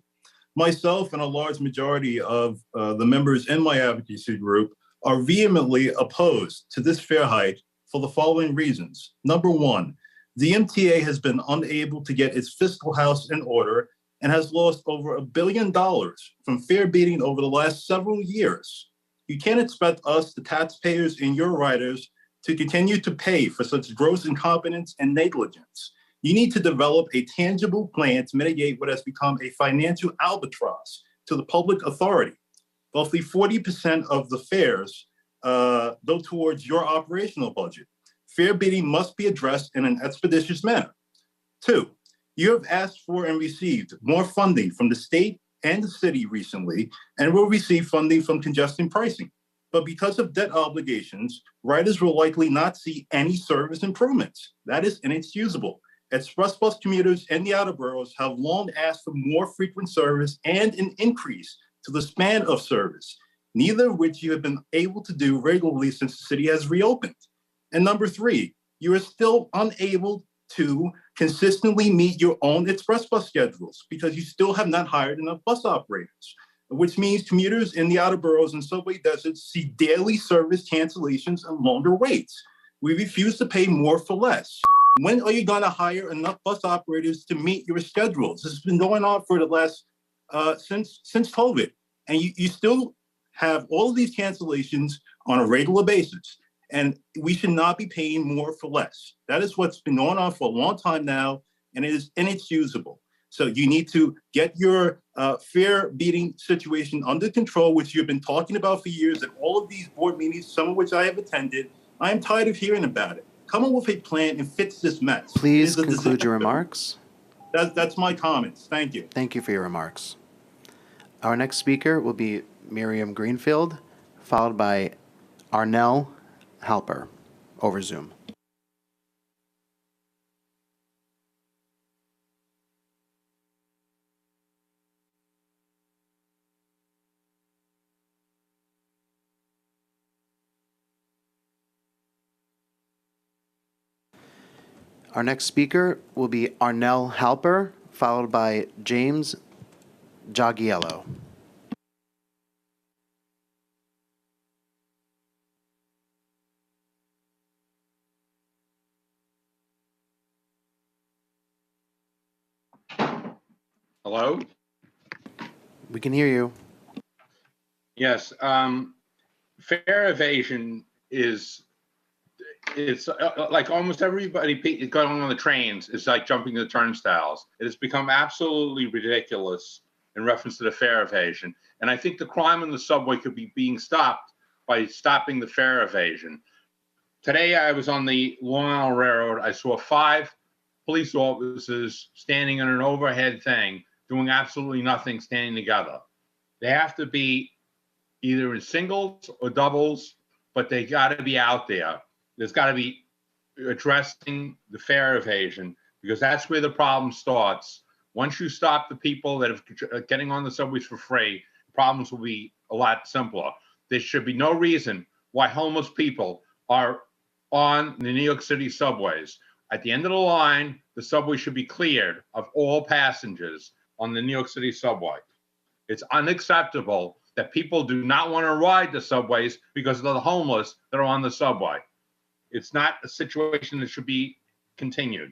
Myself and a large majority of the members in my advocacy group are vehemently opposed to this fare hike for the following reasons. Number one, The MTA has been unable to get its fiscal house in order and has lost over $1 billion from fare beating over the last several years. You can't expect us, the taxpayers and your riders, to continue to pay for such gross incompetence and negligence. You need to develop a tangible plan to mitigate what has become a financial albatross to the public authority. Roughly 40% of the fares go towards your operational budget. Fare beating must be addressed in an expeditious manner. 2, you have asked for and received more funding from the state and the city recently, and will receive funding from congestion pricing. But because of debt obligations, riders will likely not see any service improvements. That is inexcusable. Express bus commuters in the outer boroughs have long asked for more frequent service and an increase to the span of service, neither of which you have been able to do regularly since the city has reopened. And number 3, you are still unable to consistently meet your own express bus schedules because you still have not hired enough bus operators, which means commuters in the outer boroughs and subway deserts see daily service cancellations and longer waits. We refuse to pay more for less. When are you going to hire enough bus operators to meet your schedules? This has been going on for the last, since COVID. And you still have all of these cancellations on a regular basis. And we should not be paying more for less. That is what's been going on for a long time now, and it is inexcusable. So you need to get your fare beating situation under control, which you've been talking about for years at all of these board meetings, some of which I have attended. I am tired of hearing about it. Come up with a plan and fix this mess. Please conclude your remarks. That's my comments. Thank you. Thank you for your remarks. Our next speaker will be Miriam Greenfield, followed by Arnell Halper over Zoom. Our next speaker will be Arnell Halper, followed by James Giagiello. Hello? We can hear you. Yes. Fare evasion it's like almost everybody going on the trains is like jumping the turnstiles. It has become absolutely ridiculous in reference to the fare evasion. And I think the crime on the subway could be being stopped by stopping the fare evasion. Today I was on the Long Island Railroad. I saw 5 police officers standing in an overhead thing, doing absolutely nothing, standing together. They have to be either in singles or doubles, but they got to be out there. There's got to be addressing the fare evasion, because that's where the problem starts. Once you stop the people that are getting on the subways for free, problems will be a lot simpler. There should be no reason why homeless people are on the New York City subways. At the end of the line, the subway should be cleared of all passengers on the New York City subway. It's unacceptable that people do not want to ride the subways because of the homeless that are on the subway. It's not a situation that should be continued.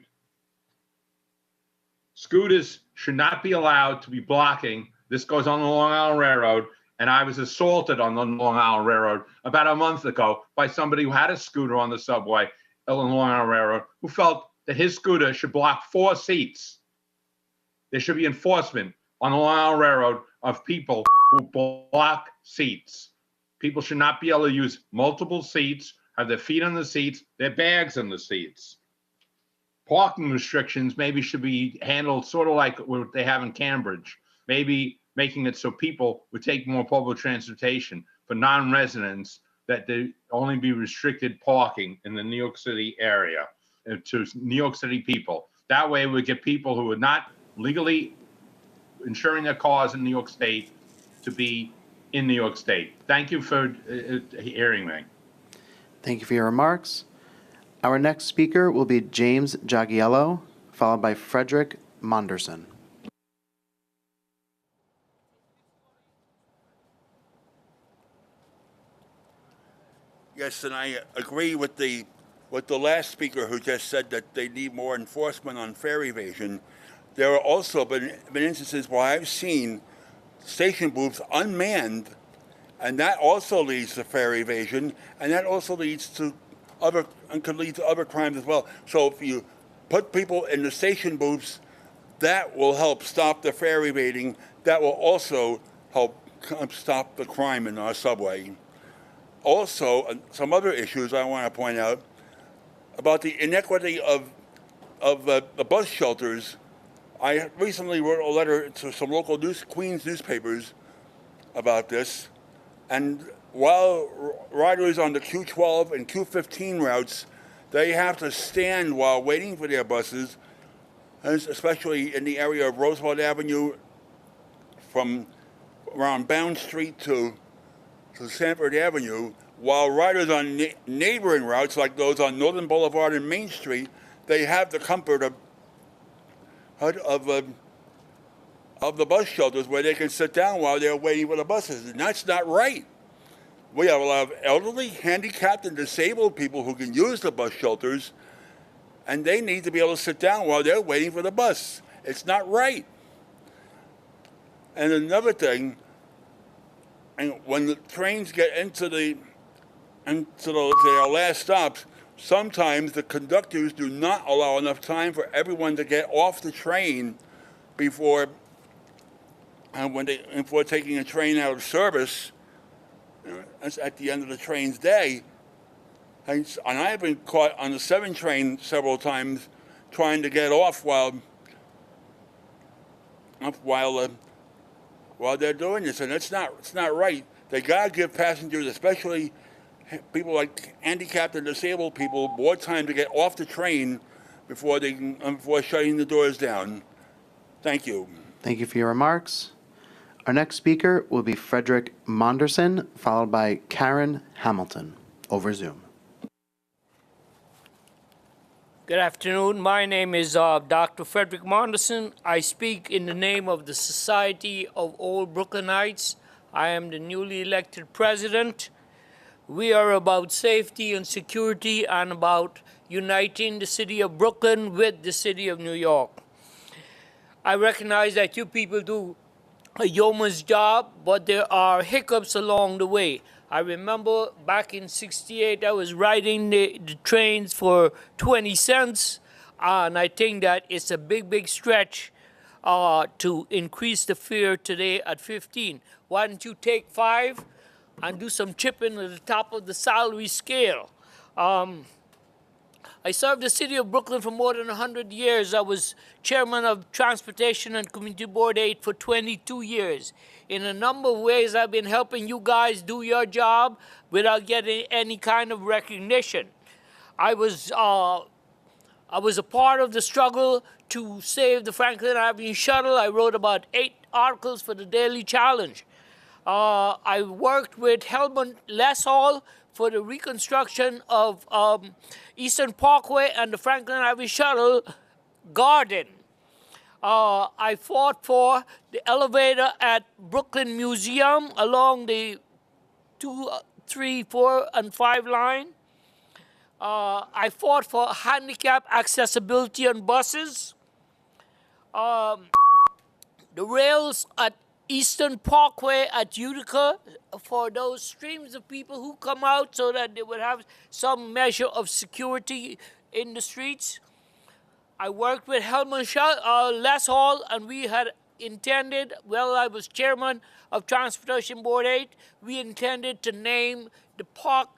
Scooters should not be allowed to be blocking. This goes on the Long Island Railroad, and I was assaulted on the Long Island Railroad about a month ago by somebody who had a scooter on the subway on the Long Island Railroad, who felt that his scooter should block 4 seats. There should be enforcement on the Long Island Railroad of people who block seats. People should not be able to use multiple seats, have their feet on the seats, their bags on the seats. Parking restrictions maybe should be handled sort of like what they have in Cambridge, maybe making it so people would take more public transportation for non-residents, that there only be restricted parking in the New York City area to New York City people. That way we get people who are not legally insuring their cars in New York State to be in New York State. Thank you for hearing me. Thank you for your remarks. Our next speaker will be James Giagiello, followed by Frederick Monderson. Yes, and I agree with the with the last speaker who just said that they need more enforcement on fare evasion. There have also been instances where I've seen station booths unmanned, and that also leads to fare evasion, and that also leads to could lead to other crimes as well. So if you put people in the station booths, that will help stop the fare evading. That will also help stop the crime in our subway. Also, some other issues I want to point out about the inequity of the bus shelters. I recently wrote a letter to some local Queens newspapers about this, and while riders on the Q12 and Q15 routes, they have to stand while waiting for their buses, especially in the area of Roosevelt Avenue from around Bound Street to Sanford Avenue, while riders on neighboring routes like those on Northern Boulevard and Main Street, they have the comfort of the bus shelters where they can sit down while they're waiting for the buses, and that's not right. We have a lot of elderly, handicapped, and disabled people who can use the bus shelters, and they need to be able to sit down while they're waiting for the bus. It's not right. And another thing, and when the trains get into their last stops, sometimes the conductors do not allow enough time for everyone to get off the train before taking a train out of service. That's at the end of the train's day. And I've been caught on the 7 train several times trying to get off while they're doing this, and it's not right. They gotta give passengers, especially people like handicapped and disabled people, more time to get off the train before shutting the doors down. Thank you. Thank you for your remarks. Our next speaker will be Frederick Monderson, followed by Karen Hamilton over Zoom. Good afternoon. My name is Dr. Frederick Monderson. I speak in the name of the Society of Old Brooklynites. I am the newly elected president. We are about safety and security and about uniting the city of Brooklyn with the city of New York. I recognize that you people do a yeoman's job, but there are hiccups along the way. I remember back in '68, I was riding the trains for 20 cents, and I think that it's a big stretch to increase the fare today at 15. Why don't you take 5 and do some chipping at the top of the salary scale? I served the city of Brooklyn for more than 100 years. I was chairman of Transportation and Community Board 8 for 22 years. In a number of ways, I've been helping you guys do your job without getting any kind of recognition. I was a part of the struggle to save the Franklin Avenue shuttle. I wrote about 8 articles for the Daily Challenge. I worked with Helmut Lessall for the reconstruction of Eastern Parkway and the Franklin Avenue shuttle garden. I fought for the elevator at Brooklyn Museum along the 2, 3, 4, and 5 line. I fought for handicap accessibility on buses. The rails at Eastern Parkway at Utica for those streams of people who come out so that they would have some measure of security in the streets. I worked with Helmut Lessall, and we had intended, well, I was chairman of Transportation Board 8, we intended to name the Park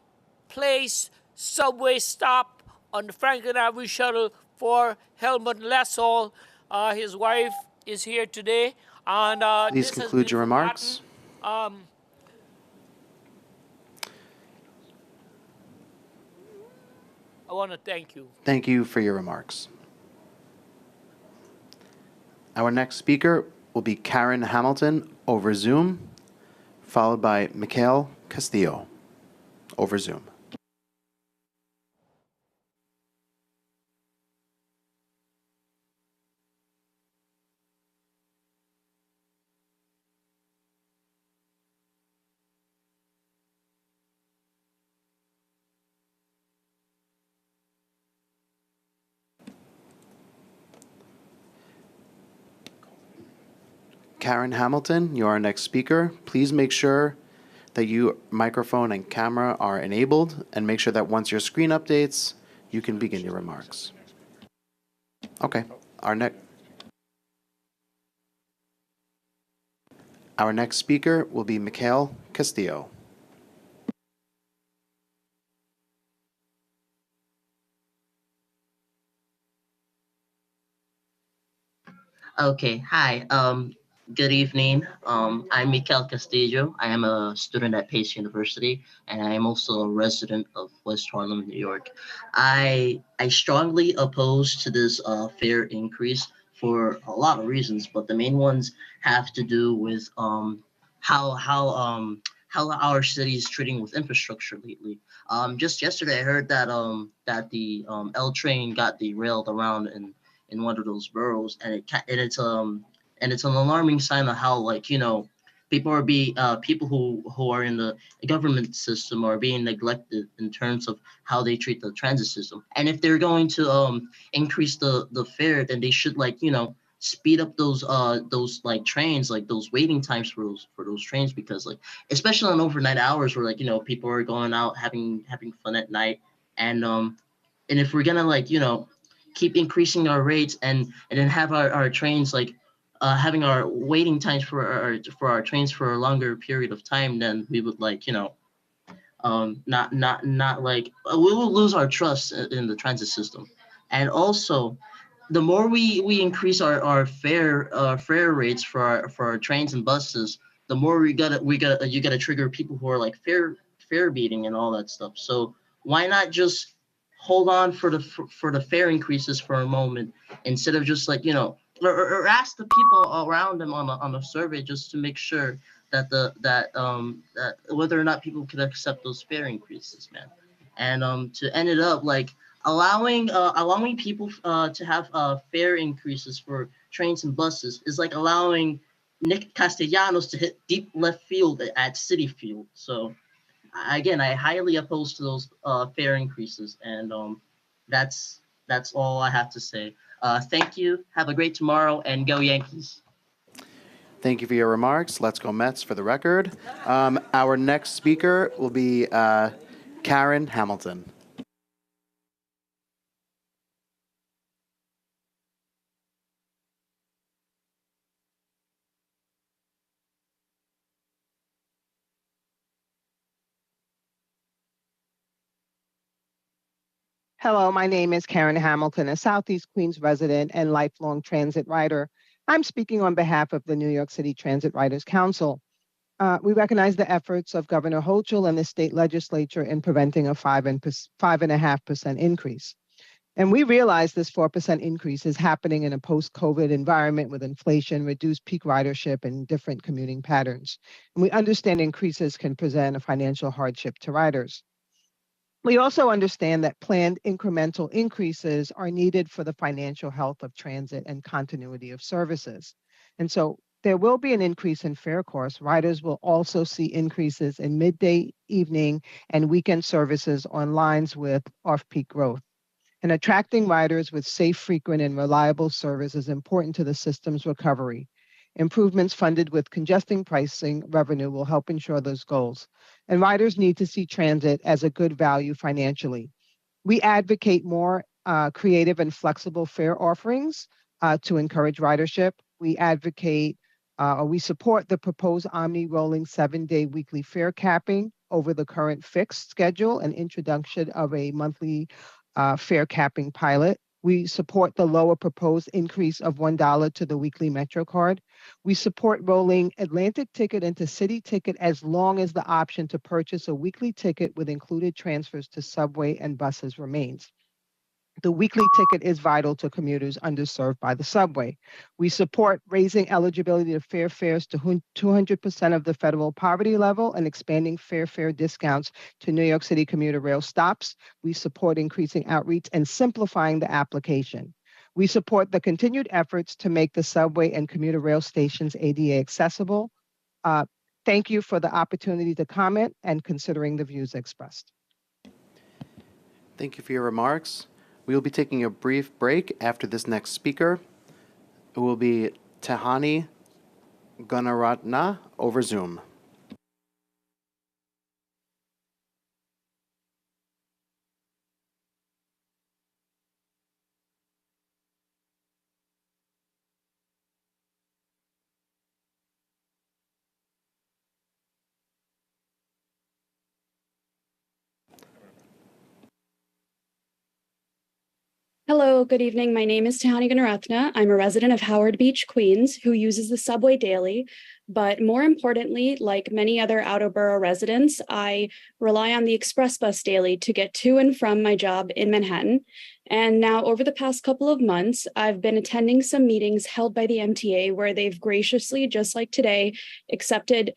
Place subway stop on the Franklin Avenue shuttle for Helmut Lessall. His wife is here today. And, Please conclude your remarks. I want to thank you. Thank you for your remarks. Our next speaker will be Karen Hamilton over Zoom, followed by Mikhail Castillo over Zoom. Karen Hamilton, you're our next speaker. Please make sure that your microphone and camera are enabled, and make sure that once your screen updates, you can begin your remarks. Okay, our next speaker will be Mikhail Castillo. Okay, hi. Good evening. I'm Mikel Castillo. I am a student at Pace University, and I am also a resident of West Harlem, New York. I strongly oppose to this fare increase for a lot of reasons, but the main ones have to do with how our city is treating with infrastructure lately. Just yesterday, I heard that the L train got derailed around in one of those boroughs, and it's an alarming sign of how, like, people who are in the government system are being neglected in terms of how they treat the transit system. And if they're going to increase the fare, then they should, like, speed up those like trains, like those waiting times for those trains, because, like, especially on overnight hours where, like, people are going out having fun at night. And if we're gonna, like, keep increasing our rates and then have our trains, like, having our waiting times for our trains for a longer period of time, then we would, like, not like, we will lose our trust in the transit system. And also, the more we increase our fare rates for our trains and buses, the more you gotta trigger people who are like fare beating and all that stuff. So why not just hold on for the fare increases for a moment, instead of just, like, or ask the people around them on a survey, just to make sure that that whether or not people could accept those fare increases, man. And to end it up, like, allowing people to have fare increases for trains and buses is like allowing Nick Castellanos to hit deep left field at City Field. So again, I highly oppose to those fare increases, and that's all I have to say. Thank you. Have a great tomorrow, and go Yankees. Thank you for your remarks. Let's go Mets for the record. Our next speaker will be Karen Hamilton. Hello, my name is Karen Hamilton, a Southeast Queens resident and lifelong transit rider. I'm speaking on behalf of the New York City Transit Riders Council. We recognize the efforts of Governor Hochul and the state legislature in preventing a 5.5% increase. And we realize this 4% increase is happening in a post-COVID environment with inflation, reduced peak ridership, and different commuting patterns. And we understand increases can present a financial hardship to riders. We also understand that planned incremental increases are needed for the financial health of transit and continuity of services. And so there will be an increase in fare costs. Riders will also see increases in midday, evening, and weekend services on lines with off-peak growth. And attracting riders with safe, frequent, and reliable service is important to the system's recovery. Improvements funded with congesting pricing revenue will help ensure those goals. And riders need to see transit as a good value financially. We advocate more creative and flexible fare offerings to encourage ridership. We support the proposed Omni rolling 7-day weekly fare capping over the current fixed schedule and introduction of a monthly fare capping pilot. We support the lower proposed increase of $1 to the weekly Metro card. We support rolling Atlantic Ticket into City Ticket as long as the option to purchase a weekly ticket with included transfers to subway and buses remains. The weekly ticket is vital to commuters underserved by the subway. We support raising eligibility to fair fares to 200% of the federal poverty level and expanding fare discounts to New York City commuter rail stops. We support increasing outreach and simplifying the application. We support the continued efforts to make the subway and commuter rail stations ADA accessible. Thank you for the opportunity to comment and considering the views expressed. Thank you for your remarks. We will be taking a brief break after this next speaker. It will be Tehani Gunaratna over Zoom. Hello, good evening. My name is Tahani Gunaratna. I'm a resident of Howard Beach, Queens, who uses the subway daily. But more importantly, like many other outer borough residents, I rely on the express bus daily to get to and from my job in Manhattan. And now, over the past couple of months, I've been attending some meetings held by the MTA where they've graciously, just like today, accepted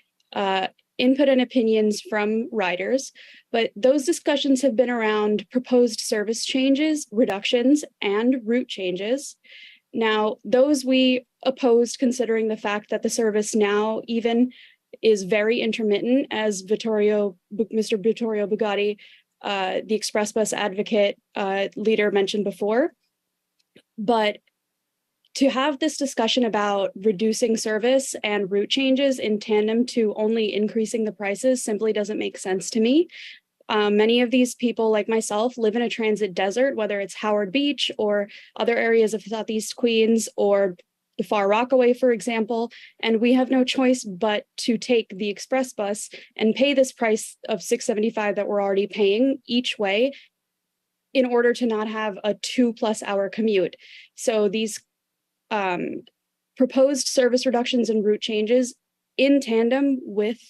input and opinions from riders. But those discussions have been around proposed service changes, reductions, and route changes. Now, those we opposed considering the fact that the service now even is very intermittent, as Mr. Vittorio Bugatti, the express bus advocate leader mentioned before. But to have this discussion about reducing service and route changes in tandem to only increasing the prices simply doesn't make sense to me. Many of these people, like myself, live in a transit desert, whether it's Howard Beach or other areas of Southeast Queens or the Far Rockaway, for example, and we have no choice but to take the express bus and pay this price of $6.75 that we're already paying each way in order to not have a 2+ hour commute. So these proposed service reductions and route changes in tandem with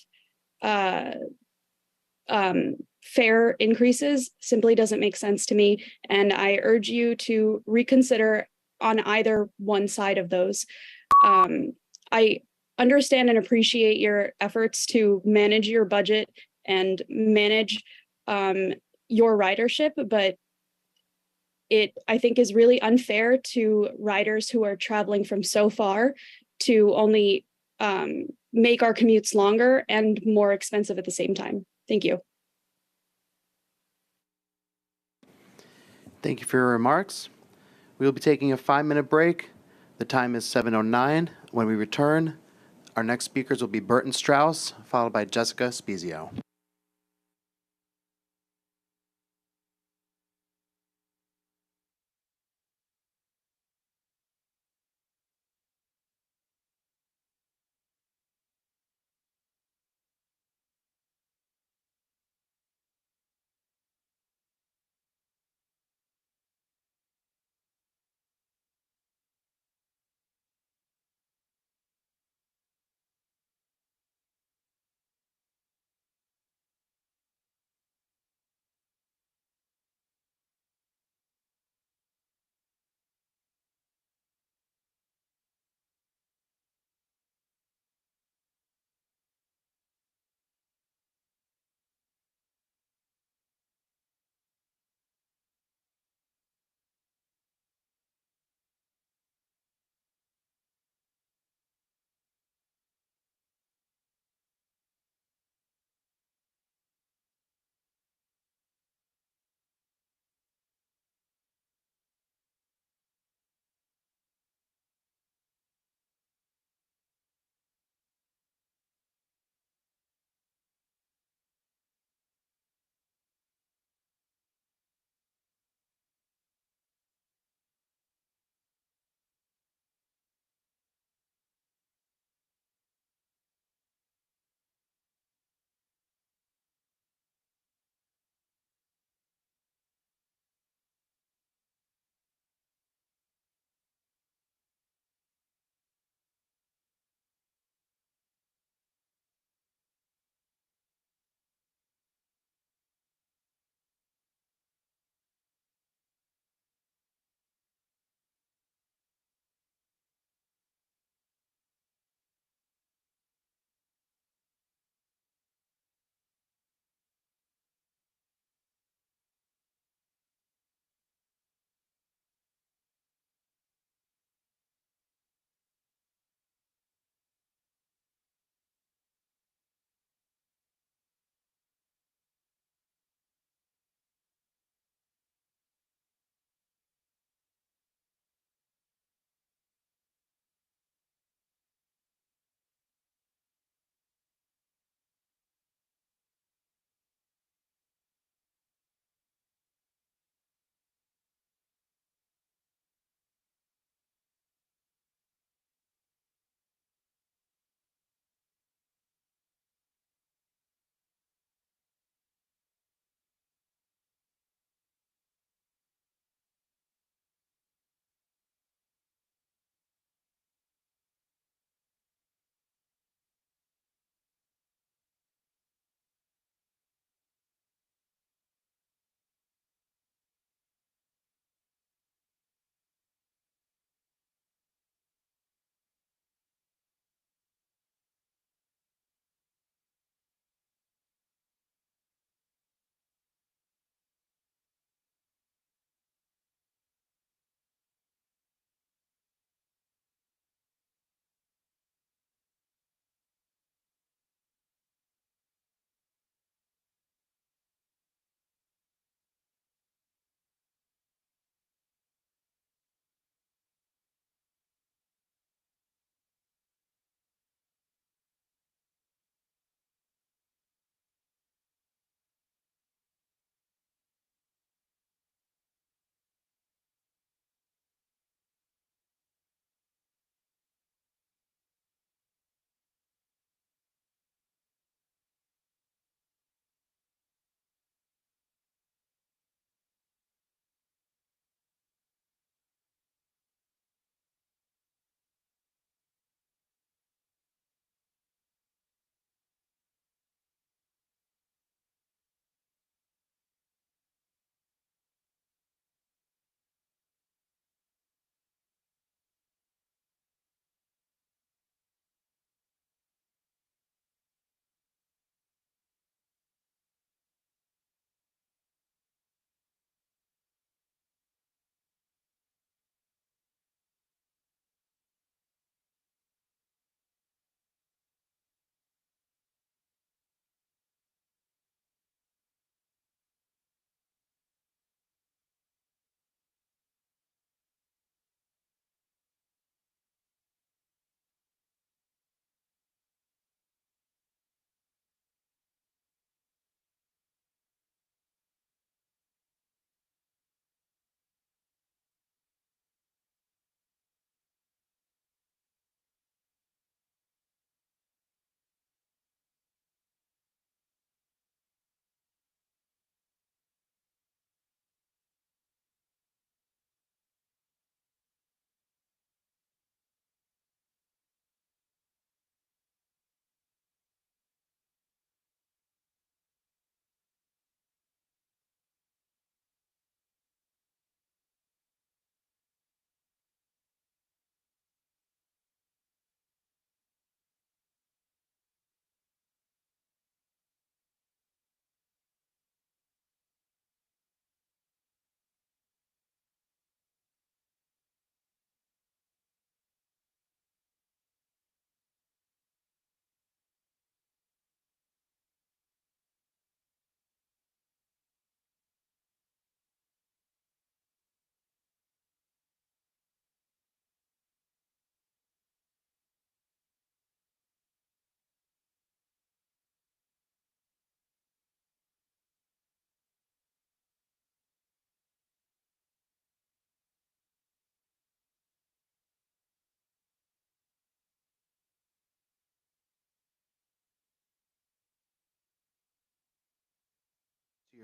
fare increases simply doesn't make sense to me. And I urge you to reconsider on either one side of those. I understand and appreciate your efforts to manage your budget and manage your ridership, but I think is really unfair to riders who are traveling from so far to only make our commutes longer and more expensive at the same time. Thank you. Thank you for your remarks. We will be taking a 5-minute break. The time is 7:09. When we return, our next speakers will be Burton Strauss, followed by Jessica Spezio.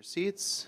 Your seats.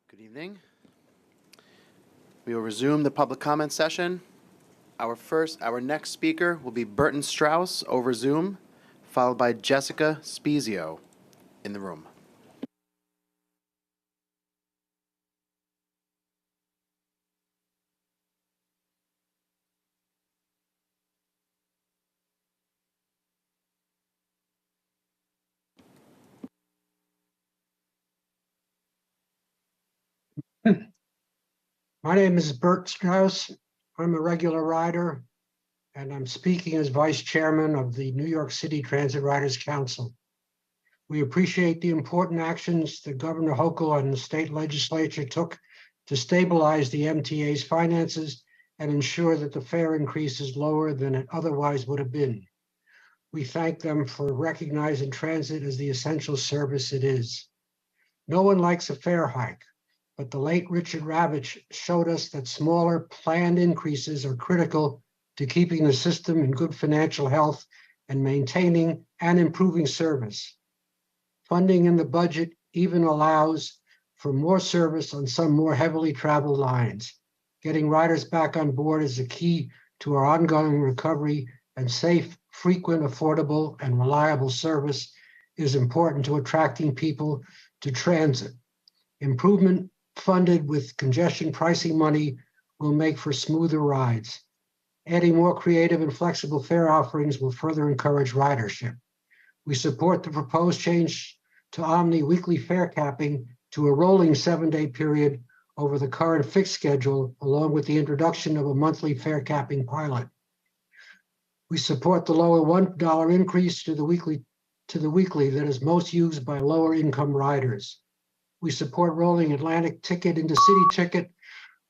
Good evening. We will resume the public comment session. Our next speaker will be Burton Strauss over Zoom, followed by Jessica Spezio in the room. My name is Bert Strauss. I'm a regular rider, and I'm speaking as Vice Chairman of the New York City Transit Riders Council. We appreciate the important actions that Governor Hochul and the state legislature took to stabilize the MTA's finances and ensure that the fare increase is lower than it otherwise would have been. We thank them for recognizing transit as the essential service it is. No one likes a fare hike, but the late Richard Ravitch showed us that smaller planned increases are critical to keeping the system in good financial health and maintaining and improving service. Funding in the budget even allows for more service on some more heavily traveled lines. Getting riders back on board is a key to our ongoing recovery, and safe, frequent, affordable, and reliable service is important to attracting people to transit. Improvement funded with congestion pricing money will make for smoother rides. Adding more creative and flexible fare offerings will further encourage ridership. We support the proposed change to Omni weekly fare capping to a rolling 7-day period over the current fixed schedule, along with the introduction of a monthly fare capping pilot. We support the lower $1 increase to the weekly that is most used by lower income riders. We support rolling Atlantic Ticket into City Ticket,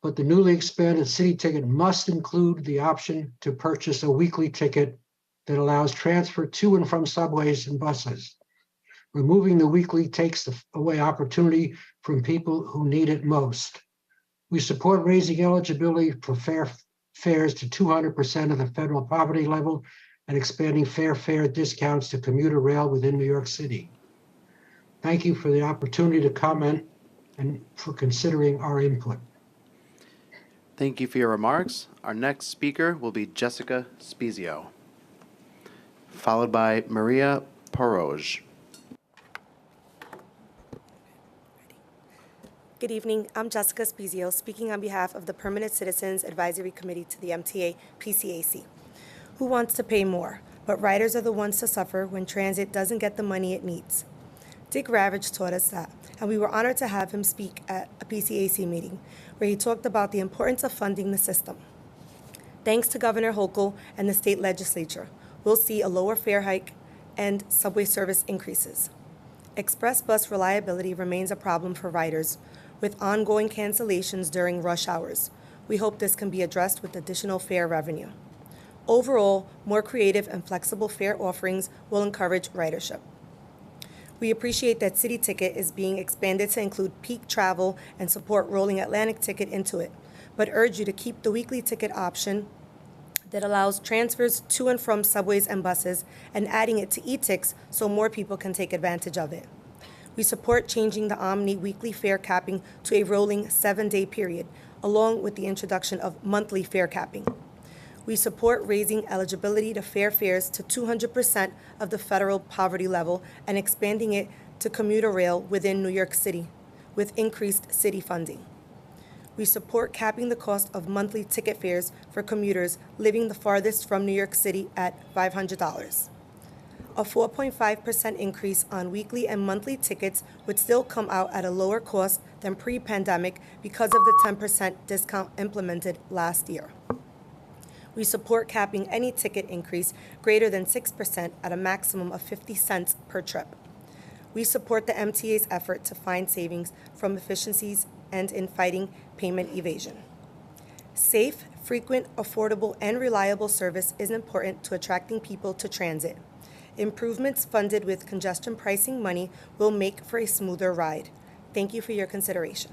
but the newly expanded City Ticket must include the option to purchase a weekly ticket that allows transfer to and from subways and buses. Removing the weekly takes away opportunity from people who need it most. We support raising eligibility for fares to 200% of the federal poverty level and expanding fare discounts to commuter rail within New York City. Thank you for the opportunity to comment and for considering our input. Thank you for your remarks. Our next speaker will be Jessica Spezio, followed by Maria Poroj. Good evening. I'm Jessica Spezio, speaking on behalf of the Permanent Citizens Advisory Committee to the MTA PCAC. Who wants to pay more? But riders are the ones to suffer when transit doesn't get the money it needs. Dick Ravitch taught us that, and we were honored to have him speak at a PCAC meeting where he talked about the importance of funding the system. Thanks to Governor Hochul and the state legislature, we'll see a lower fare hike and subway service increases. Express bus reliability remains a problem for riders, with ongoing cancellations during rush hours. We hope this can be addressed with additional fare revenue. Overall, more creative and flexible fare offerings will encourage ridership. We appreciate that City Ticket is being expanded to include peak travel and support rolling Atlantic Ticket into it, but urge you to keep the weekly ticket option that allows transfers to and from subways and buses and adding it to e-tix so more people can take advantage of it. We support changing the Omni weekly fare capping to a rolling 7-day period, along with the introduction of monthly fare capping. We support raising eligibility to fair fares to 200% of the federal poverty level and expanding it to commuter rail within New York City, with increased city funding. We support capping the cost of monthly ticket fares for commuters living the farthest from New York City at $500. A 4.5% increase on weekly and monthly tickets would still come out at a lower cost than pre-pandemic because of the 10% discount implemented last year. We support capping any ticket increase greater than 6% at a maximum of 50 cents per trip. We support the MTA's effort to find savings from efficiencies and in fighting payment evasion. Safe, frequent, affordable, and reliable service is important to attracting people to transit. Improvements funded with congestion pricing money will make for a smoother ride. Thank you for your consideration.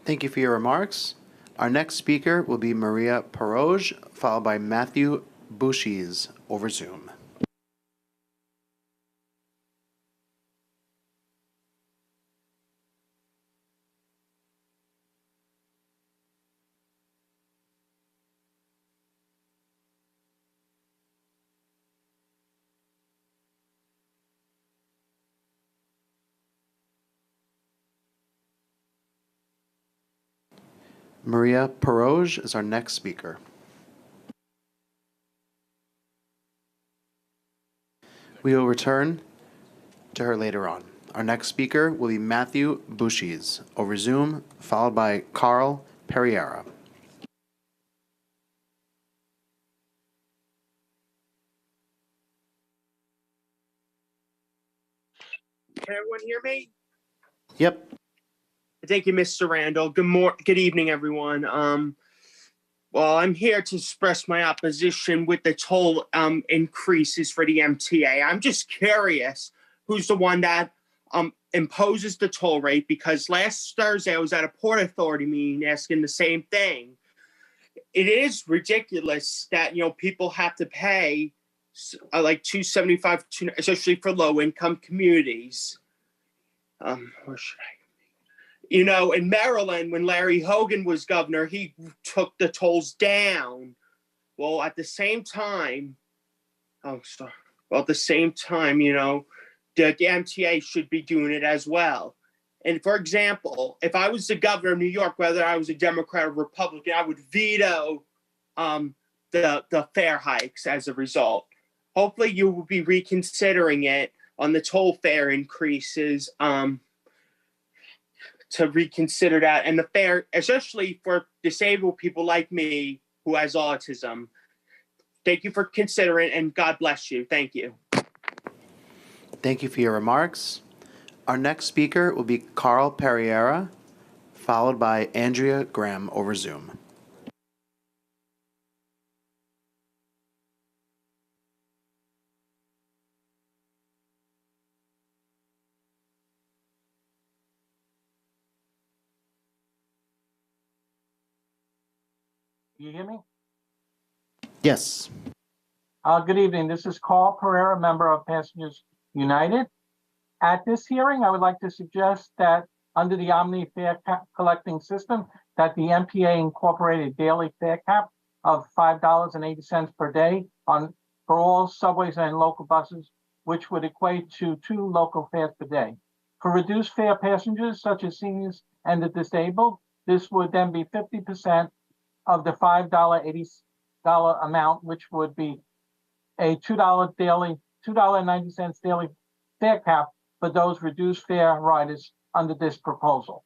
Thank you for your remarks. Our next speaker will be Maria Paroge, followed by Matthew Bushies over Zoom. Maria Paroge is our next speaker. We will return to her later on. Our next speaker will be Matthew Bushies over Zoom, followed by Carl Pereira. Can everyone hear me? Yep. Thank you, Mr. Randall. Good evening, everyone. Well, I'm here to express my opposition with the toll increases for the MTA. I'm just curious who's the one that imposes the toll rate, because last Thursday I was at a Port Authority meeting asking the same thing. It is ridiculous that, people have to pay like $2.75, especially for low-income communities. Where should I? In Maryland, when Larry Hogan was governor, he took the tolls down. Well, at the same time, the MTA should be doing it as well. And for example, if I was the governor of New York, whether I was a Democrat or Republican, I would veto the fare hikes as a result. Hopefully you will be reconsidering it on the toll fare increases, to reconsider that, and the fare, especially for disabled people like me who has autism. Thank you for considering, and God bless you. Thank you. Thank you for your remarks. Our next speaker will be Carl Pereira, followed by Andrea Graham over Zoom. Can you hear me? Yes. Good evening. This is Carl Pereira, member of Passengers United. At this hearing, I would like to suggest that under the Omni fare collecting system, that the MTA incorporate a daily fare cap of $5.80 per day for all subways and local buses, which would equate to 2 local fares per day. For reduced fare passengers, such as seniors and the disabled, this would then be 50% of the $5.80 amount, which would be a $2.90 daily fare cap for those reduced fare riders under this proposal.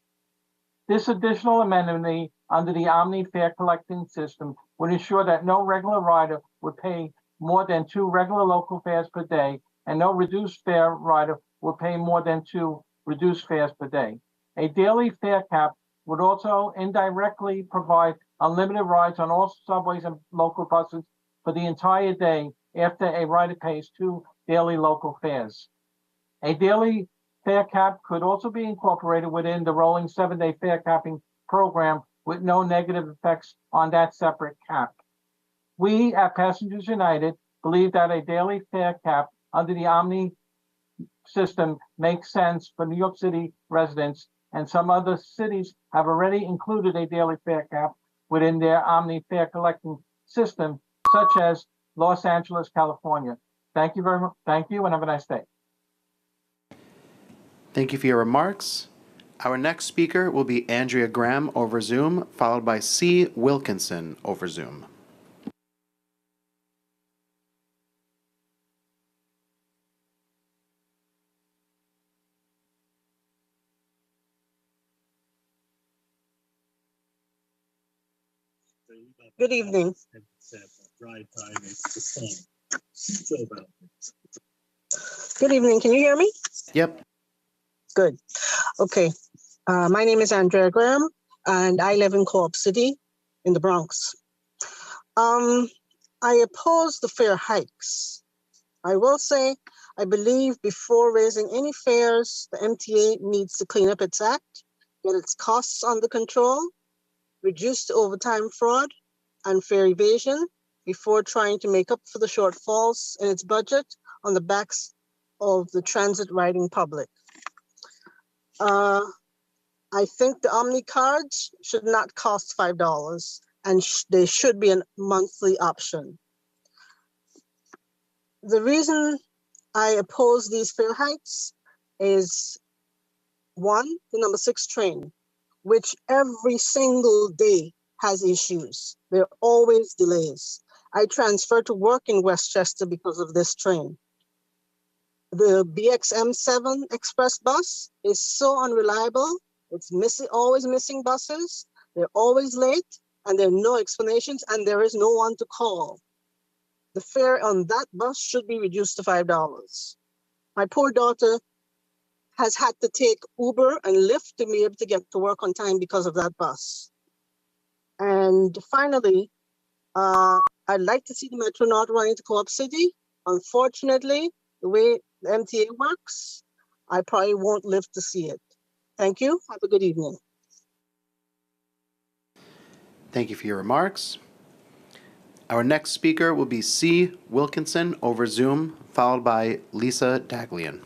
This additional amenity under the Omni fare collecting system would ensure that no regular rider would pay more than 2 regular local fares per day, and no reduced fare rider would pay more than 2 reduced fares per day. A daily fare cap would also indirectly provide unlimited rides on all subways and local buses for the entire day after a rider pays 2 daily local fares. A daily fare cap could also be incorporated within the rolling 7-day fare capping program, with no negative effects on that separate cap. We at Passengers United believe that a daily fare cap under the Omni system makes sense for New York City residents, and some other cities have already included a daily fare cap within their Omni fare collecting system, such as Los Angeles, California. Thank you very much. Thank you, and have a nice day. Thank you for your remarks. Our next speaker will be Andrea Graham over Zoom, followed by C. Wilkinson over Zoom. Good evening. Good evening. Can you hear me? Yep. Good. Okay. My name is Andrea Graham, and I live in Co-op City in the Bronx. I oppose the fare hikes. I will say, I believe before raising any fares, the MTA needs to clean up its act, get its costs under control, reduce the overtime fraud and fare evasion before trying to make up for the shortfalls in its budget on the backs of the transit riding public. I think the Omni cards should not cost $5 and they should be a monthly option. The reason I oppose these fare hikes is one, the number 6 train, which every single day has issues. There are always delays. I transferred to work in Westchester because of this train. The BXM7 express bus is so unreliable. It's always missing buses. They're always late, and there are no explanations, and there is no one to call. The fare on that bus should be reduced to $5. My poor daughter has had to take Uber and Lyft to be able to get to work on time because of that bus. And finally, I'd like to see the Metro North running to Co-op City. Unfortunately, the way the MTA works, I probably won't live to see it. Thank you. Have a good evening. Thank you for your remarks. Our next speaker will be C. Wilkinson over Zoom, followed by Lisa Daglian.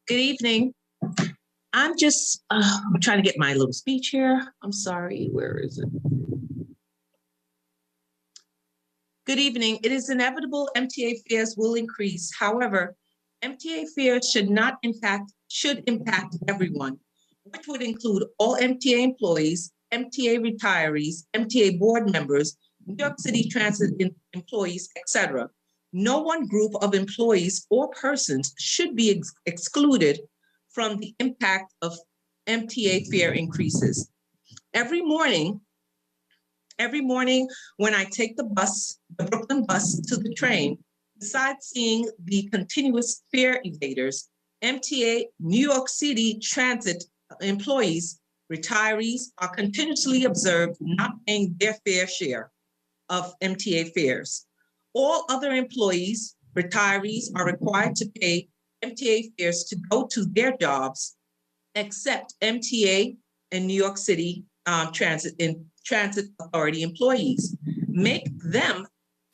Good evening. I'm just I'm trying to get my little speech here. I'm sorry, where is it? Good evening. It is inevitable MTA fares will increase. However, MTA fares should impact everyone, which would include all MTA employees, MTA retirees, MTA board members, New York City Transit employees, etc. No one group of employees or persons should be excluded from the impact of MTA fare increases. Every morning when I take the Brooklyn bus to the train, besides seeing the continuous fare evaders, MTA New York City Transit employees, retirees are continuously observed not paying their fair share of MTA fares. All other employees, retirees are required to pay MTA fares to go to their jobs, except MTA and New York City Transit Authority employees. Make them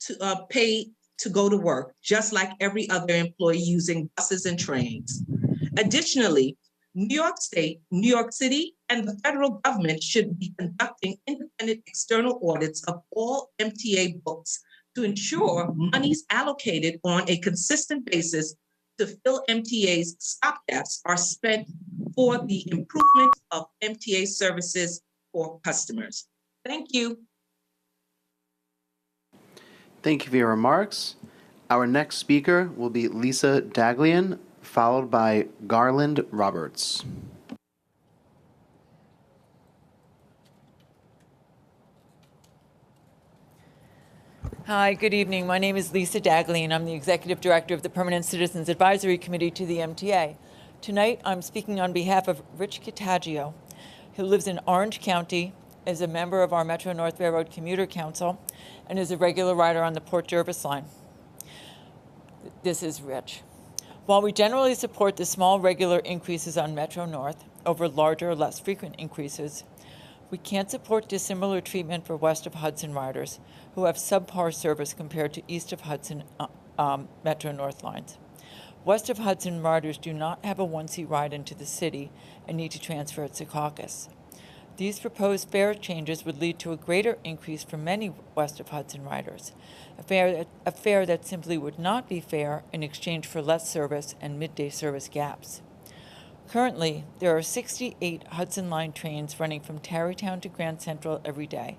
to pay to go to work, just like every other employee using buses and trains. Additionally, New York State, New York City, and the federal government should be conducting independent external audits of all MTA books to ensure monies allocated on a consistent basis to fill MTA's stopgaps are spent for the improvement of MTA services for customers. Thank you. Thank you for your remarks. Our next speaker will be Lisa Daglian, followed by Garland Roberts. Hi, good evening. My name is Lisa Daglian. I'm the Executive Director of the Permanent Citizens Advisory Committee to the MTA. Tonight, I'm speaking on behalf of Rich Cottagio, who lives in Orange County, is a member of our Metro North Railroad Commuter Council, and is a regular rider on the Port Jervis line. This is Rich. While we generally support the small regular increases on Metro North over larger, less frequent increases, we can't support dissimilar treatment for west of Hudson riders who have subpar service compared to east of Hudson Metro North lines. West of Hudson riders do not have a one-seat ride into the city and need to transfer at Secaucus. These proposed fare changes would lead to a greater increase for many west of Hudson riders, a fare that simply would not be fair in exchange for less service and midday service gaps. Currently, there are 68 Hudson Line trains running from Tarrytown to Grand Central every day,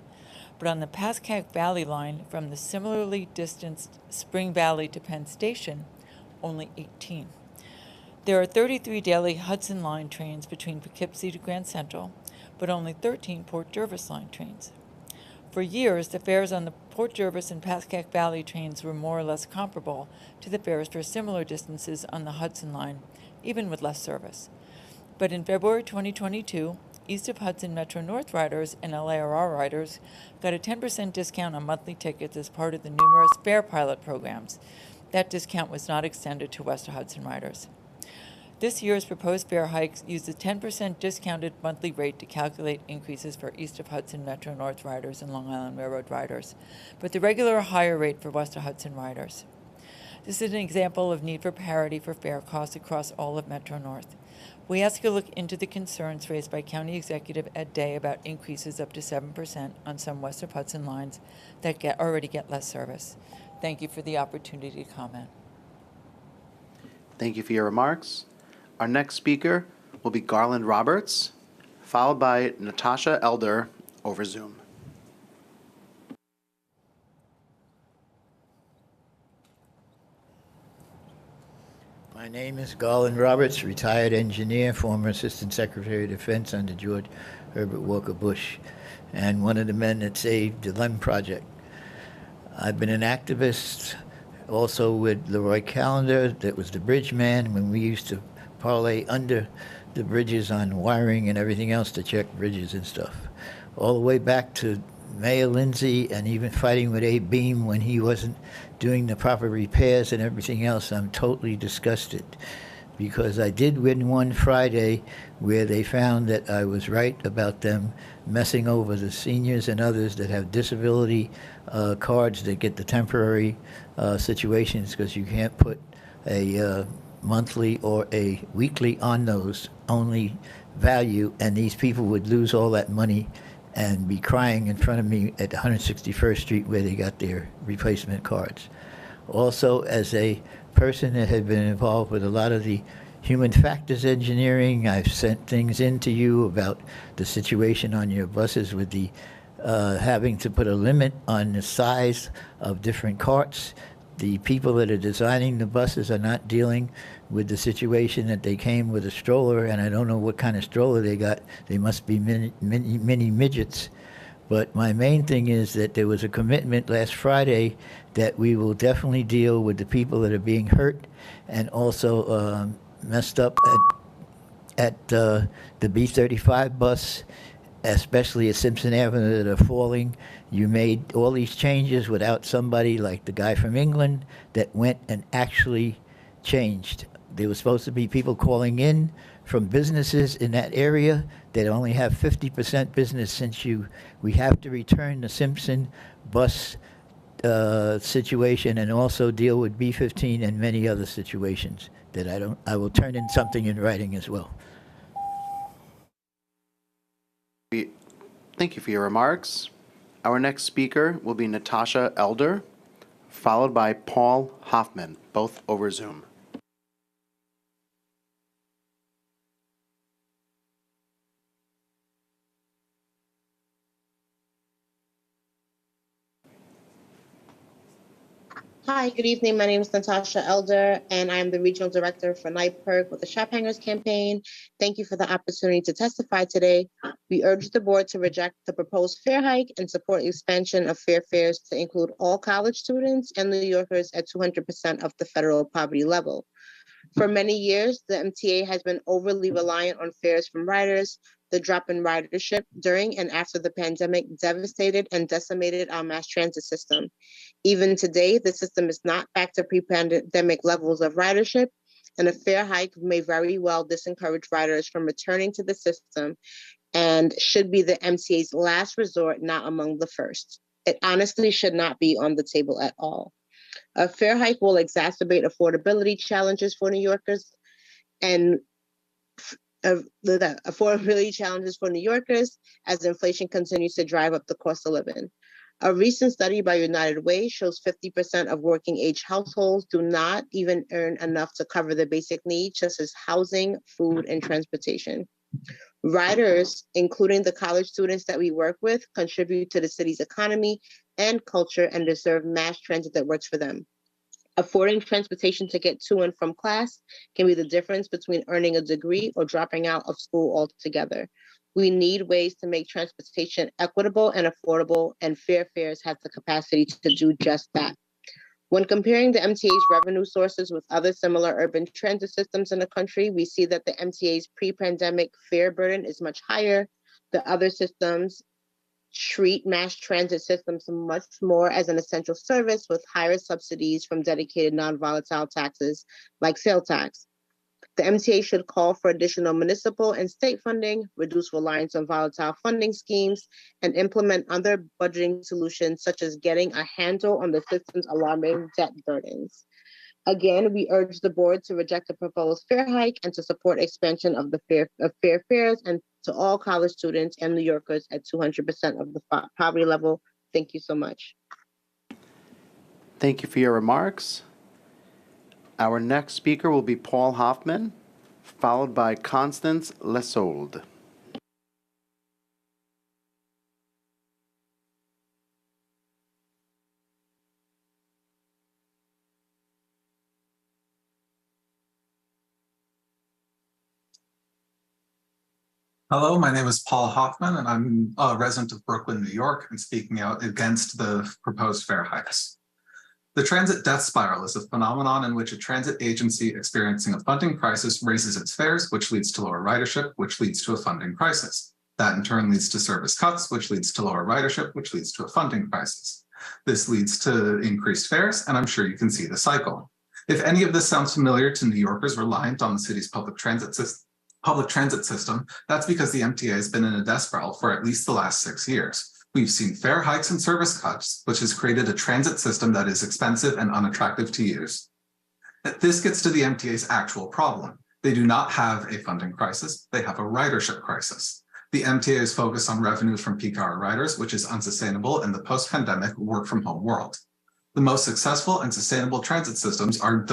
but on the Pascack Valley line from the similarly distanced Spring Valley to Penn Station, only 18. There are 33 daily Hudson Line trains between Poughkeepsie to Grand Central, but only 13 Port Jervis Line trains. For years, the fares on the Port Jervis and Pascack Valley trains were more or less comparable to the fares for similar distances on the Hudson Line, even with less service. But in February 2022, East of Hudson Metro North riders and LARR riders got a 10% discount on monthly tickets as part of the numerous fare pilot programs. That discount was not extended to West of Hudson riders. This year's proposed fare hikes use the 10% discounted monthly rate to calculate increases for East of Hudson Metro North riders and Long Island Railroad riders, but the regular higher rate for West of Hudson riders. This is an example of need for parity for fare costs across all of Metro North. We ask you to look into the concerns raised by County Executive Ed Day about increases up to 7% on some West of Hudson lines that already get less service. Thank you for the opportunity to comment. Thank you for your remarks. Our next speaker will be Garland Roberts, followed by Natasha Elder over Zoom. My name is Garland Roberts, retired engineer, former Assistant Secretary of Defense under George Herbert Walker Bush, and one of the men that saved the Lem Project. I've been an activist also with Leroy Callender, that was the bridge man, when we used to parlay under the bridges on wiring and everything else to check bridges and stuff. All the way back to Mayor Lindsay, and even fighting with Abe Beam when he wasn't doing the proper repairs and everything else. I'm totally disgusted, because I did win one Friday where they found that I was right about them messing over the seniors and others that have disability cards that get the temporary situations, because you can't put a monthly or a weekly on those, only value, and these people would lose all that money and be crying in front of me at 161st Street where they got their replacement cards. Also, as a person that had been involved with a lot of the human factors engineering, I've sent things in to you about the situation on your buses with the having to put a limit on the size of different carts. The people that are designing the buses are not dealing with the situation that they came with a stroller, and I don't know what kind of stroller they got. They must be mini midgets. But my main thing is that there was a commitment last Friday that we will definitely deal with the people that are being hurt and also messed up at the B35 bus, especially at Simpson Avenue, that are falling. You made all these changes without somebody like the guy from England that went and actually changed. There was supposed to be people calling in from businesses in that area that only have 50% business, since we have to return the Simpson bus situation and also deal with B15 and many other situations that I will turn in something in writing as well. Thank you for your remarks. Our next speaker will be Natasha Elder, followed by Paul Hoffman, both over Zoom. Hi, good evening. My name is Natasha Elder, and I am the Regional Director for NIPERC with the Shop Hangers campaign. Thank you for the opportunity to testify today. We urge the board to reject the proposed fare hike and support expansion of fares to include all college students and New Yorkers at 200% of the federal poverty level. For many years, the MTA has been overly reliant on fares from riders. The drop in ridership during and after the pandemic devastated and decimated our mass transit system. Even today, the system is not back to pre-pandemic levels of ridership, and a fare hike may very well disencourage riders from returning to the system and should be the MTA's last resort, not among the first. It honestly should not be on the table at all. A fare hike will exacerbate affordability challenges for New Yorkers and the affordability challenges for New Yorkers as inflation continues to drive up the cost of living. A recent study by United Way shows 50% of working age households do not even earn enough to cover their basic needs, such as housing, food, and transportation. Riders, including the college students that we work with, contribute to the city's economy and culture and deserve mass transit that works for them. Affording transportation to get to and from class can be the difference between earning a degree or dropping out of school altogether. We need ways to make transportation equitable and affordable, and fair fares have the capacity to do just that. When comparing the MTA's revenue sources with other similar urban transit systems in the country, we see that the MTA's pre-pandemic fare burden is much higher. The other systems treat mass transit systems much more as an essential service with higher subsidies from dedicated non-volatile taxes like sales tax. The MTA should call for additional municipal and state funding, reduce reliance on volatile funding schemes, and implement other budgeting solutions such as getting a handle on the system's alarming debt burdens. Again, we urge the board to reject the proposed fare hike and to support expansion of the fair fares and to all college students and New Yorkers at 200% of the poverty level. Thank you so much. Thank you for your remarks. Our next speaker will be Paul Hoffman, followed by Constance Lesold. Hello, my name is Paul Hoffman, and I'm a resident of Brooklyn, New York, and speaking out against the proposed fare hikes. The transit death spiral is a phenomenon in which a transit agency experiencing a funding crisis raises its fares, which leads to lower ridership, which leads to a funding crisis. That in turn leads to service cuts, which leads to lower ridership, which leads to a funding crisis. This leads to increased fares, and I'm sure you can see the cycle. If any of this sounds familiar to New Yorkers reliant on the city's public transit system, that's because the MTA has been in a death spiral for at least the last 6 years. We've seen fare hikes and service cuts, which has created a transit system that is expensive and unattractive to use. This gets to the MTA's actual problem. They do not have a funding crisis, they have a ridership crisis. The MTA is focused on revenues from peak hour riders, which is unsustainable in the post-pandemic work-from-home world. The most successful and sustainable transit systems are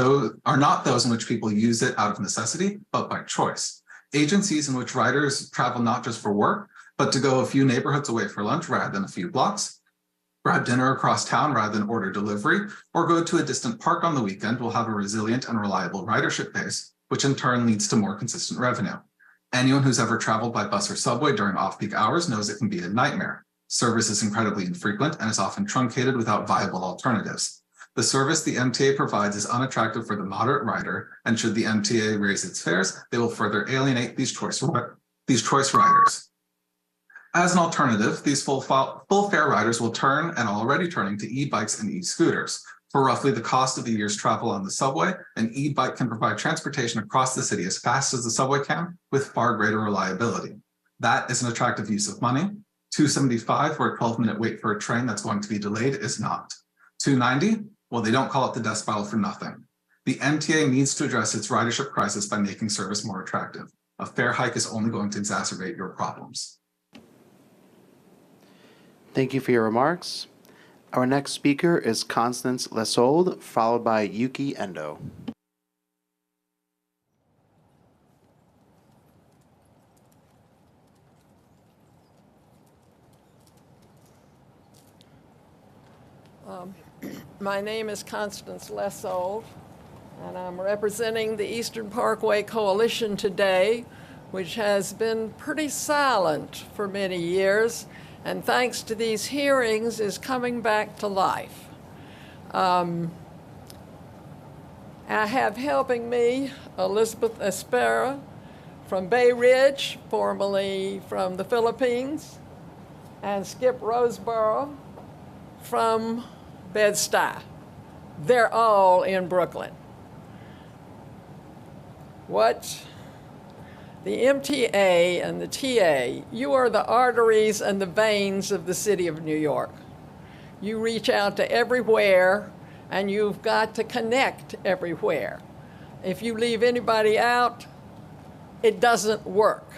not those in which people use it out of necessity, but by choice. Agencies in which riders travel not just for work, but to go a few neighborhoods away for lunch rather than a few blocks, grab dinner across town rather than order delivery, or go to a distant park on the weekend will have a resilient and reliable ridership base, which in turn leads to more consistent revenue. Anyone who's ever traveled by bus or subway during off-peak hours knows it can be a nightmare. Service is incredibly infrequent and is often truncated without viable alternatives. The service the MTA provides is unattractive for the moderate rider, and should the MTA raise its fares, they will further alienate these choice riders. As an alternative, these full fare riders will turn and are already turning to e-bikes and e-scooters. For roughly the cost of a year's travel on the subway, an e-bike can provide transportation across the city as fast as the subway can, with far greater reliability. That is an attractive use of money. $275 for a 12-minute wait for a train that's going to be delayed is not. $290, well, they don't call it the death spiral for nothing. The MTA needs to address its ridership crisis by making service more attractive. A fare hike is only going to exacerbate your problems. Thank you for your remarks. Our next speaker is Constance Lesold, followed by Yuki Endo. My name is Constance Lesold, and I'm representing the Eastern Parkway Coalition today, which has been pretty silent for many years, and thanks to these hearings is coming back to life. I have helping me Elizabeth Espera from Bay Ridge, formerly from the Philippines, and Skip Roseborough from Bed-Stuy. They're all in Brooklyn. What the MTA and the TA, you are the arteries and the veins of the city of New York. You reach out to everywhere, and you've got to connect everywhere. If you leave anybody out, it doesn't work.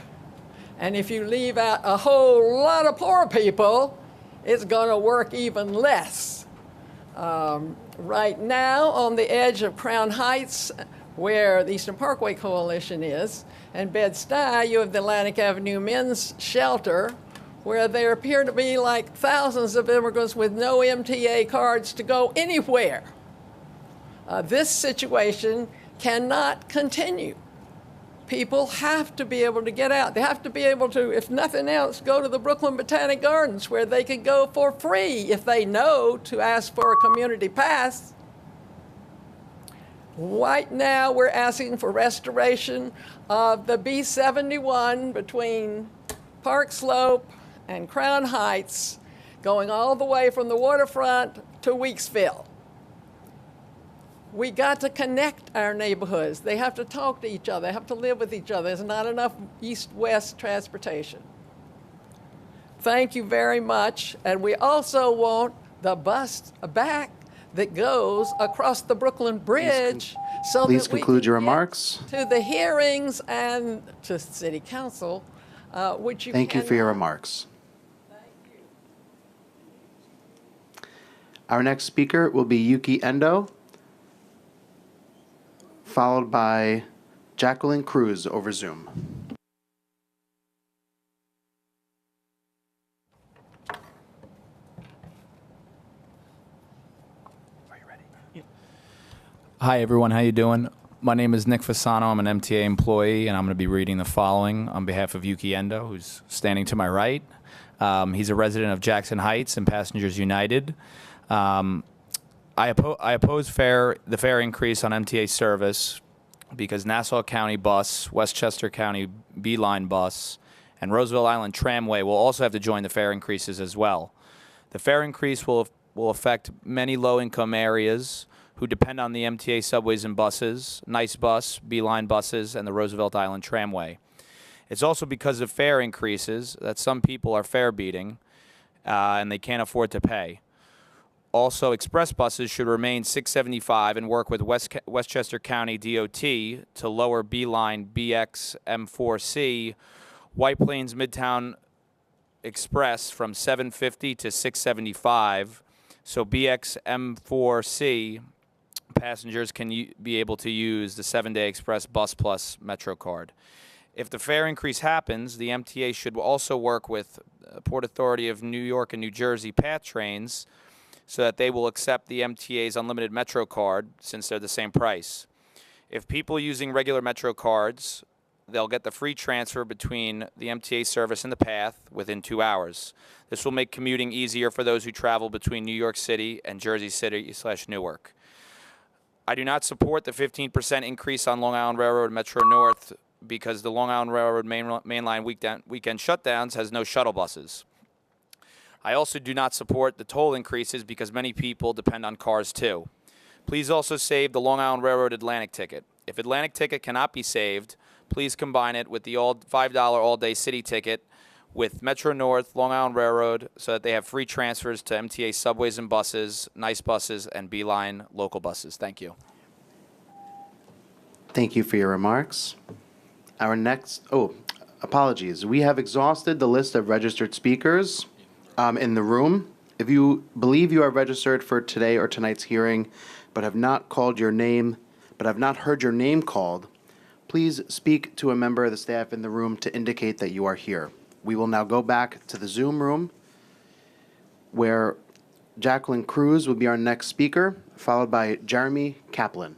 And if you leave out a whole lot of poor people, it's going to work even less. Right now, on the edge of Crown Heights, where the Eastern Parkway Coalition is, and Bed-Stuy, you have the Atlantic Avenue Men's Shelter, where there appear to be like thousands of immigrants with no MTA cards to go anywhere. This situation cannot continue. People have to be able to get out. They have to be able to, if nothing else, go to the Brooklyn Botanic Gardens where they can go for free if they know to ask for a community pass. Right now, we're asking for restoration of the B71 between Park Slope and Crown Heights, going all the way from the waterfront to Weeksville. We got to connect our neighborhoods. They have to talk to each other. They have to live with each other. There's not enough east-west transportation. Thank you very much. And we also want the bus back that goes across the Brooklyn Bridge so Please that we conclude can your get remarks. to the hearings and to City Council, which you Thank you for your cannot. remarks. Our next speaker will be Yuki Endo, followed by Jacqueline Cruz over Zoom. Hi everyone, how you doing? My name is Nick Fasano. I'm an MTA employee, and I'm going to be reading the following on behalf of Yuki Endo, who's standing to my right. He's a resident of Jackson Heights and Passengers United. I oppose the fare increase on MTA service because Nassau County Bus, Westchester County B-Line Bus, and Roosevelt Island Tramway will also have to join the fare increases as well. The fare increase will affect many low-income areas who depend on the MTA subways and buses, Nice Bus, B-Line buses, and the Roosevelt Island Tramway. It's also because of fare increases that some people are fare beating and they can't afford to pay. Also, express buses should remain $6.75 and work with Westchester County DOT to lower B-Line BX M4C, White Plains Midtown Express from $7.50 to $6.75, so BX M4C passengers can be able to use the 7-day Express Bus Plus Metro card. If the fare increase happens, the MTA should also work with Port Authority of New York and New Jersey PATH trains so that they will accept the MTA's unlimited Metro card since they're the same price. If people using regular Metro cards, they'll get the free transfer between the MTA service and the PATH within 2 hours. This will make commuting easier for those who travel between New York City and Jersey City/Newark. I do not support the 15% increase on Long Island Railroad Metro North because the Long Island Railroad mainline weekend shutdowns has no shuttle buses. I also do not support the toll increases because many people depend on cars too. Please also save the Long Island Railroad Atlantic ticket. If Atlantic ticket cannot be saved, please combine it with the $5 all-day city ticket with Metro North, Long Island Railroad, so that they have free transfers to MTA subways and buses, Nice buses, and B-Line local buses. Thank you. Thank you for your remarks. Our next, apologies. We have exhausted the list of registered speakers in the room. If you believe you are registered for today or tonight's hearing, but have not heard your name called, please speak to a member of the staff in the room to indicate that you are here. We will now go back to the Zoom room where Jacqueline Cruz will be our next speaker, followed by Jeremy Kaplan.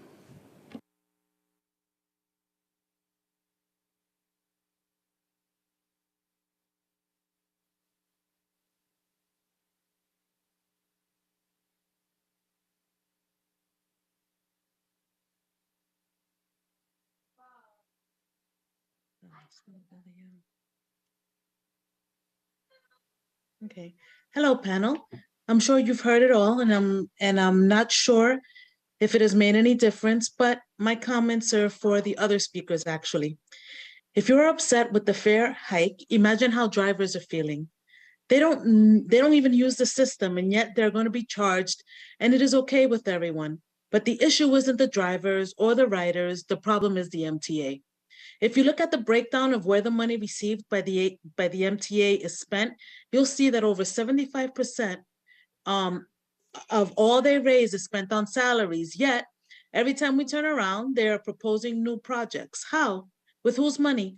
Okay. Hello, panel. I'm sure you've heard it all, and I'm not sure if it has made any difference, but my comments are for the other speakers, actually. If you're upset with the fare hike, imagine how drivers are feeling. They don't even use the system, and yet they're going to be charged, and it is okay with everyone. But the issue isn't the drivers or the riders. The problem is the MTA. If you look at the breakdown of where the money received by the MTA is spent, you'll see that over 75% of all they raise is spent on salaries. Yet, every time we turn around, they are proposing new projects. How? With whose money?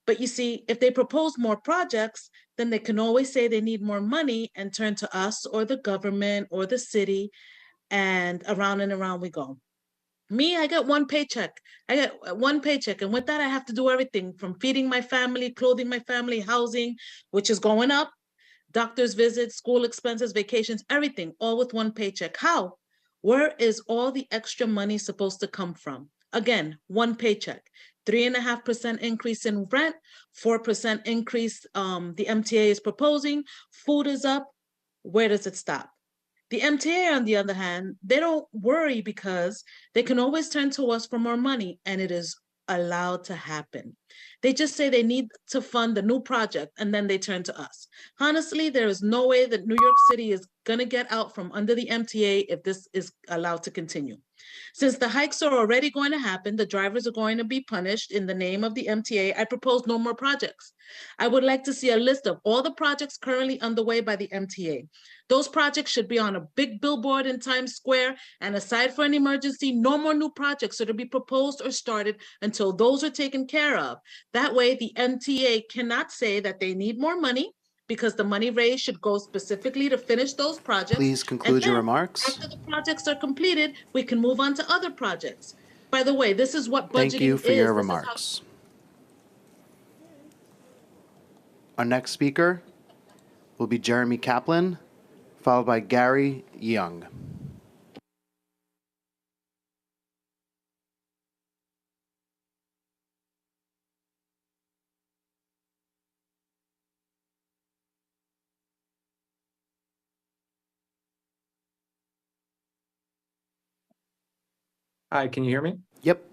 But you see, if they propose more projects, then they can always say they need more money and turn to us or the government or the city, and around we go. Me, I get one paycheck. I get one paycheck. And with that, I have to do everything from feeding my family, clothing my family, housing, which is going up, doctor's visits, school expenses, vacations, everything, all with one paycheck. How? Where is all the extra money supposed to come from? Again, one paycheck. 3.5% increase in rent, 4% increase the MTA is proposing, food is up. Where does it stop? The MTA, on the other hand, they don't worry because they can always turn to us for more money, and it is allowed to happen. They just say they need to fund a new project, and then they turn to us. Honestly, there is no way that New York City is going to get out from under the MTA if this is allowed to continue. Since the hikes are already going to happen, the drivers are going to be punished in the name of the MTA. I propose no more projects. I would like to see a list of all the projects currently underway by the MTA. Those projects should be on a big billboard in Times Square, and aside for an emergency, no more new projects are to be proposed or started until those are taken care of. That way, the MTA cannot say that they need more money, because the money raised should go specifically to finish those projects. Please conclude your remarks. After the projects are completed, we can move on to other projects. By the way, this is what budgeting is. Thank you for your remarks. Our next speaker will be Jeremy Kaplan, followed by Gary Young. Hi, can you hear me? Yep.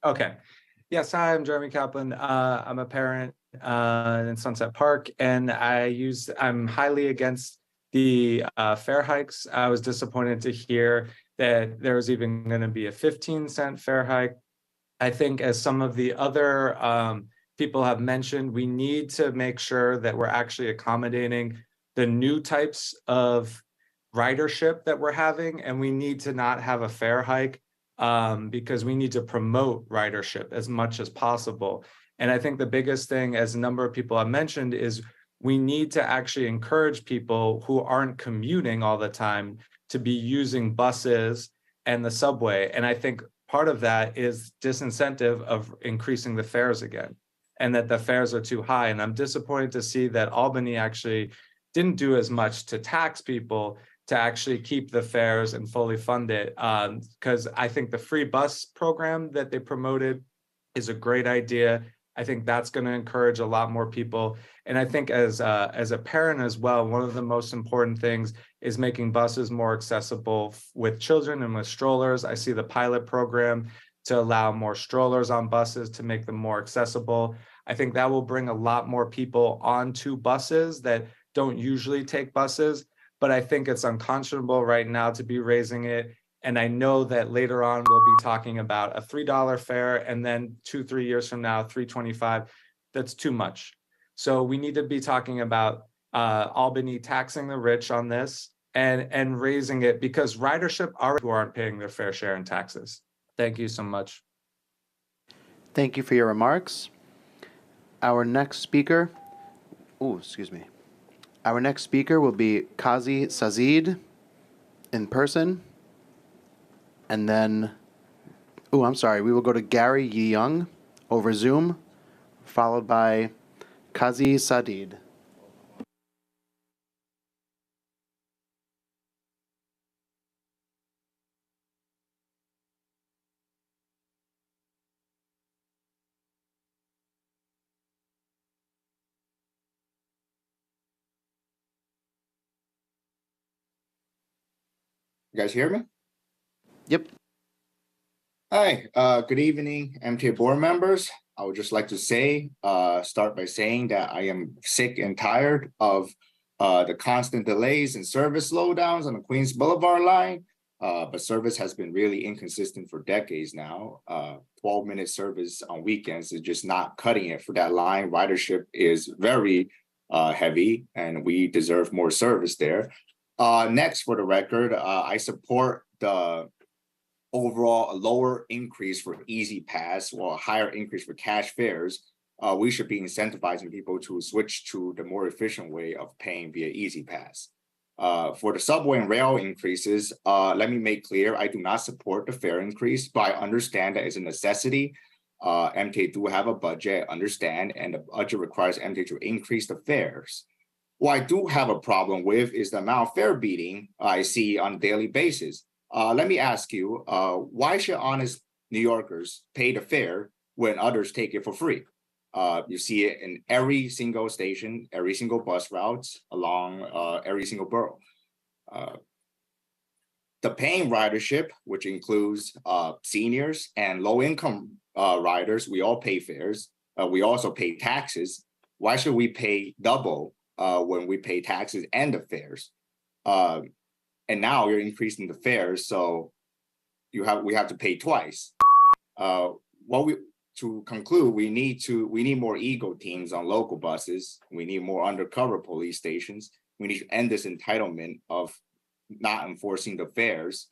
Okay. Yes, hi, I'm Jeremy Kaplan. I'm a parent in Sunset Park, and I'm highly against the fare hikes. I was disappointed to hear that there was even going to be a 15-cent fare hike. I think, as some of the other people have mentioned, we need to make sure that we're actually accommodating the new types of ridership that we're having, and we need to not have a fare hike because we need to promote ridership as much as possible. And I think the biggest thing, as a number of people have mentioned, is we need to actually encourage people who aren't commuting all the time to be using buses and the subway. And I think part of that is disincentive of increasing the fares again, and that the fares are too high. And I'm disappointed to see that Albany actually didn't do as much to tax people to actually keep the fares and fully fund it. Because I think the free bus program that they promoted is a great idea. I think that's going to encourage a lot more people. And I think as a parent as well, one of the most important things is making buses more accessible with children and with strollers. I see the pilot program to allow more strollers on buses to make them more accessible. I think that will bring a lot more people onto buses that don't usually take buses, but I think it's unconscionable right now to be raising it. And I know that later on we'll be talking about a $3 fare, and then 2-3 years from now, $3.25. That's too much. So we need to be talking about Albany taxing the rich on this and raising it, because ridership aren't paying their fair share in taxes. Thank you so much. Thank you for your remarks. Our next speaker, Our next speaker will be Kazi Sazid in person. And then, we will go to Gary Young over Zoom, followed by Kazi Sadid. You guys hear me? Yep. Hi, good evening, MTA board members. I would just like to start by saying that I am sick and tired of the constant delays and service slowdowns on the Queens Boulevard line. But service has been really inconsistent for decades now. 12-minute service on weekends is just not cutting it for that line. Ridership is very heavy, and we deserve more service there. Next, for the record, I support the overall a lower increase for Easy Pass or a higher increase for cash fares. We should be incentivizing people to switch to the more efficient way of paying via Easy Pass. For the subway and rail increases, let me make clear, I do not support the fare increase, but I understand that it's a necessity. MTA do have a budget, understand, and the budget requires MTA to increase the fares. What I do have a problem with is the amount of fare beating I see on a daily basis. Let me ask you, why should honest New Yorkers pay the fare when others take it for free? You see it in every single station, every single bus routes along every single borough. The paying ridership, which includes seniors and low-income riders, we all pay fares. We also pay taxes. Why should we pay double when we pay taxes and the fares? And now you're increasing the fares, so we have to pay twice. To conclude, we need more Eagle teams on local buses. We need more undercover police stations. We need to end this entitlement of not enforcing the fares.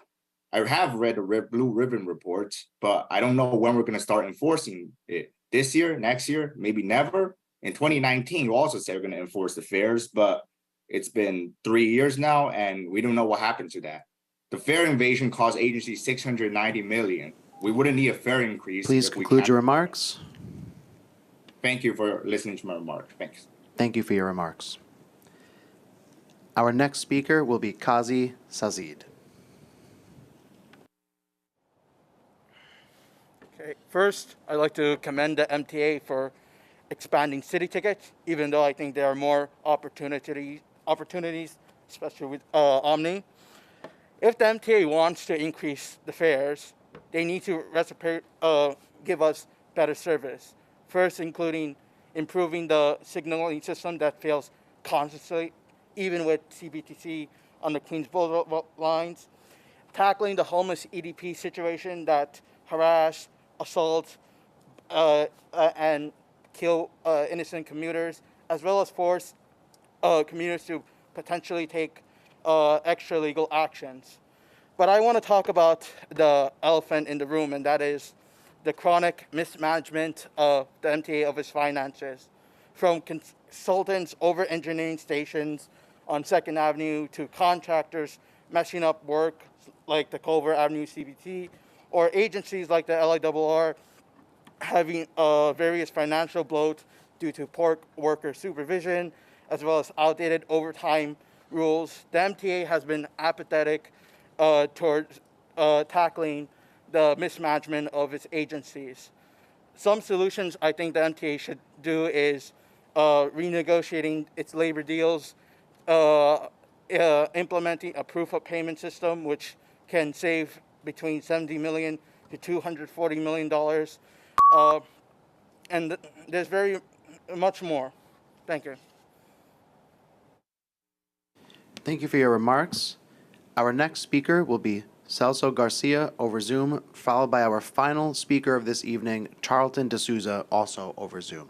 I have read the Blue Ribbon report, but I don't know when we're going to start enforcing it. This year, next year, maybe never. In 2019, you also said we're going to enforce the fares, but it's been 3 years now, and we don't know what happened to that. The fare invasion cost agencies $690 million. We wouldn't need a fare increase. Please conclude your remarks. Thank you for listening to my remarks. Thanks. Thank you for your remarks. Our next speaker will be Kazi Sazid. Okay. First, I'd like to commend the MTA for expanding city tickets, even though I think there are more opportunities, especially with Omni. If the MTA wants to increase the fares, they need to give us better service. First, including improving the signaling system that fails constantly, even with CBTC on the Queens Boulevard lines. Tackling the homeless EDP situation that harass, assault, and kill innocent commuters, as well as force commuters to potentially take extra legal actions. But I want to talk about the elephant in the room, and that is the chronic mismanagement of the MTA of its finances, from consultants over-engineering stations on 2nd Avenue to contractors messing up work like the Culver Avenue CBT, or agencies like the LIRR having various financial bloat due to poor worker supervision, as well as outdated overtime rules. The MTA has been apathetic towards tackling the mismanagement of its agencies. Some solutions I think the MTA should do is renegotiating its labor deals, implementing a proof of payment system, which can save between $70 million to $240 million. And there's very much more. Thank you. Thank you for your remarks. Our next speaker will be Celso Garcia over Zoom, followed by our final speaker of this evening, Charlton D'Souza, also over Zoom.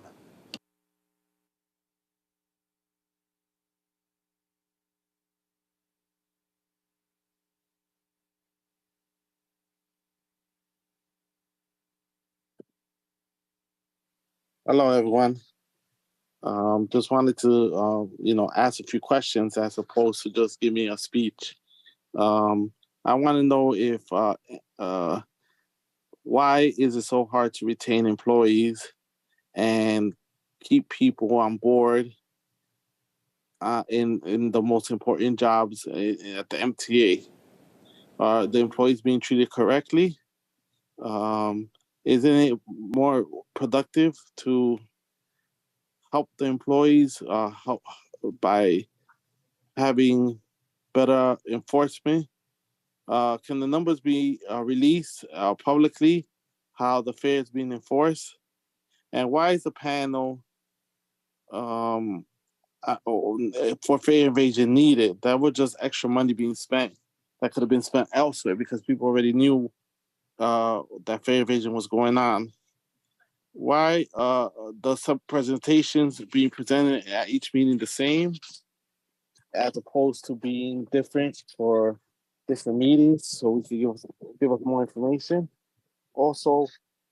Hello, everyone. Just wanted to, ask a few questions as opposed to just give me a speech. I want to know if why is it so hard to retain employees and keep people on board in the most important jobs at the MTA? Are the employees being treated correctly? Isn't it more productive to help the employees by having better enforcement Can the numbers be released publicly, how the fare is being enforced? And why is the panel for fare evasion needed? That was just extra money being spent that could have been spent elsewhere because people already knew that fare evasion was going on. Why the sub presentations being presented at each meeting the same as opposed to being different for different meetings so we can give us more information? Also,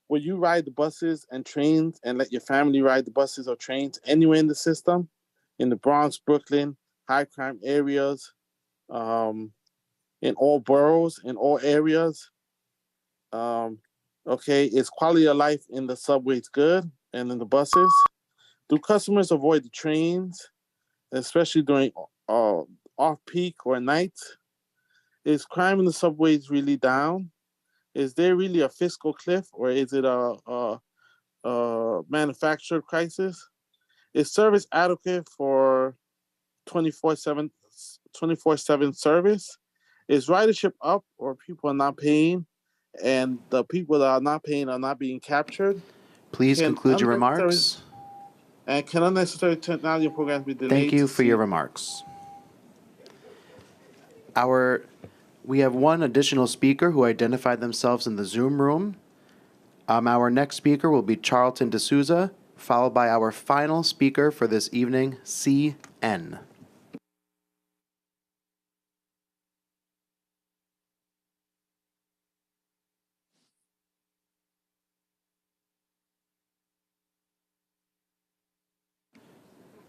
will you ride the buses and trains and let your family ride the buses or trains anywhere in the system? In the Bronx, Brooklyn, high crime areas, in all boroughs, in all areas. Okay, is quality of life in the subways good and in the buses? Do customers avoid the trains, especially during off-peak or nights? Is crime in the subways really down? Is there really a fiscal cliff or is it a manufactured crisis? Is service adequate for 24/7 service? Is ridership up or people are not paying and the people that are not paying are not being captured? Please conclude your remarks. And can unnecessary technology programs be delayed? Thank you for your remarks. We have one additional speaker who identified themselves in the Zoom room. Our next speaker will be Charlton D'Souza, followed by our final speaker for this evening, CN.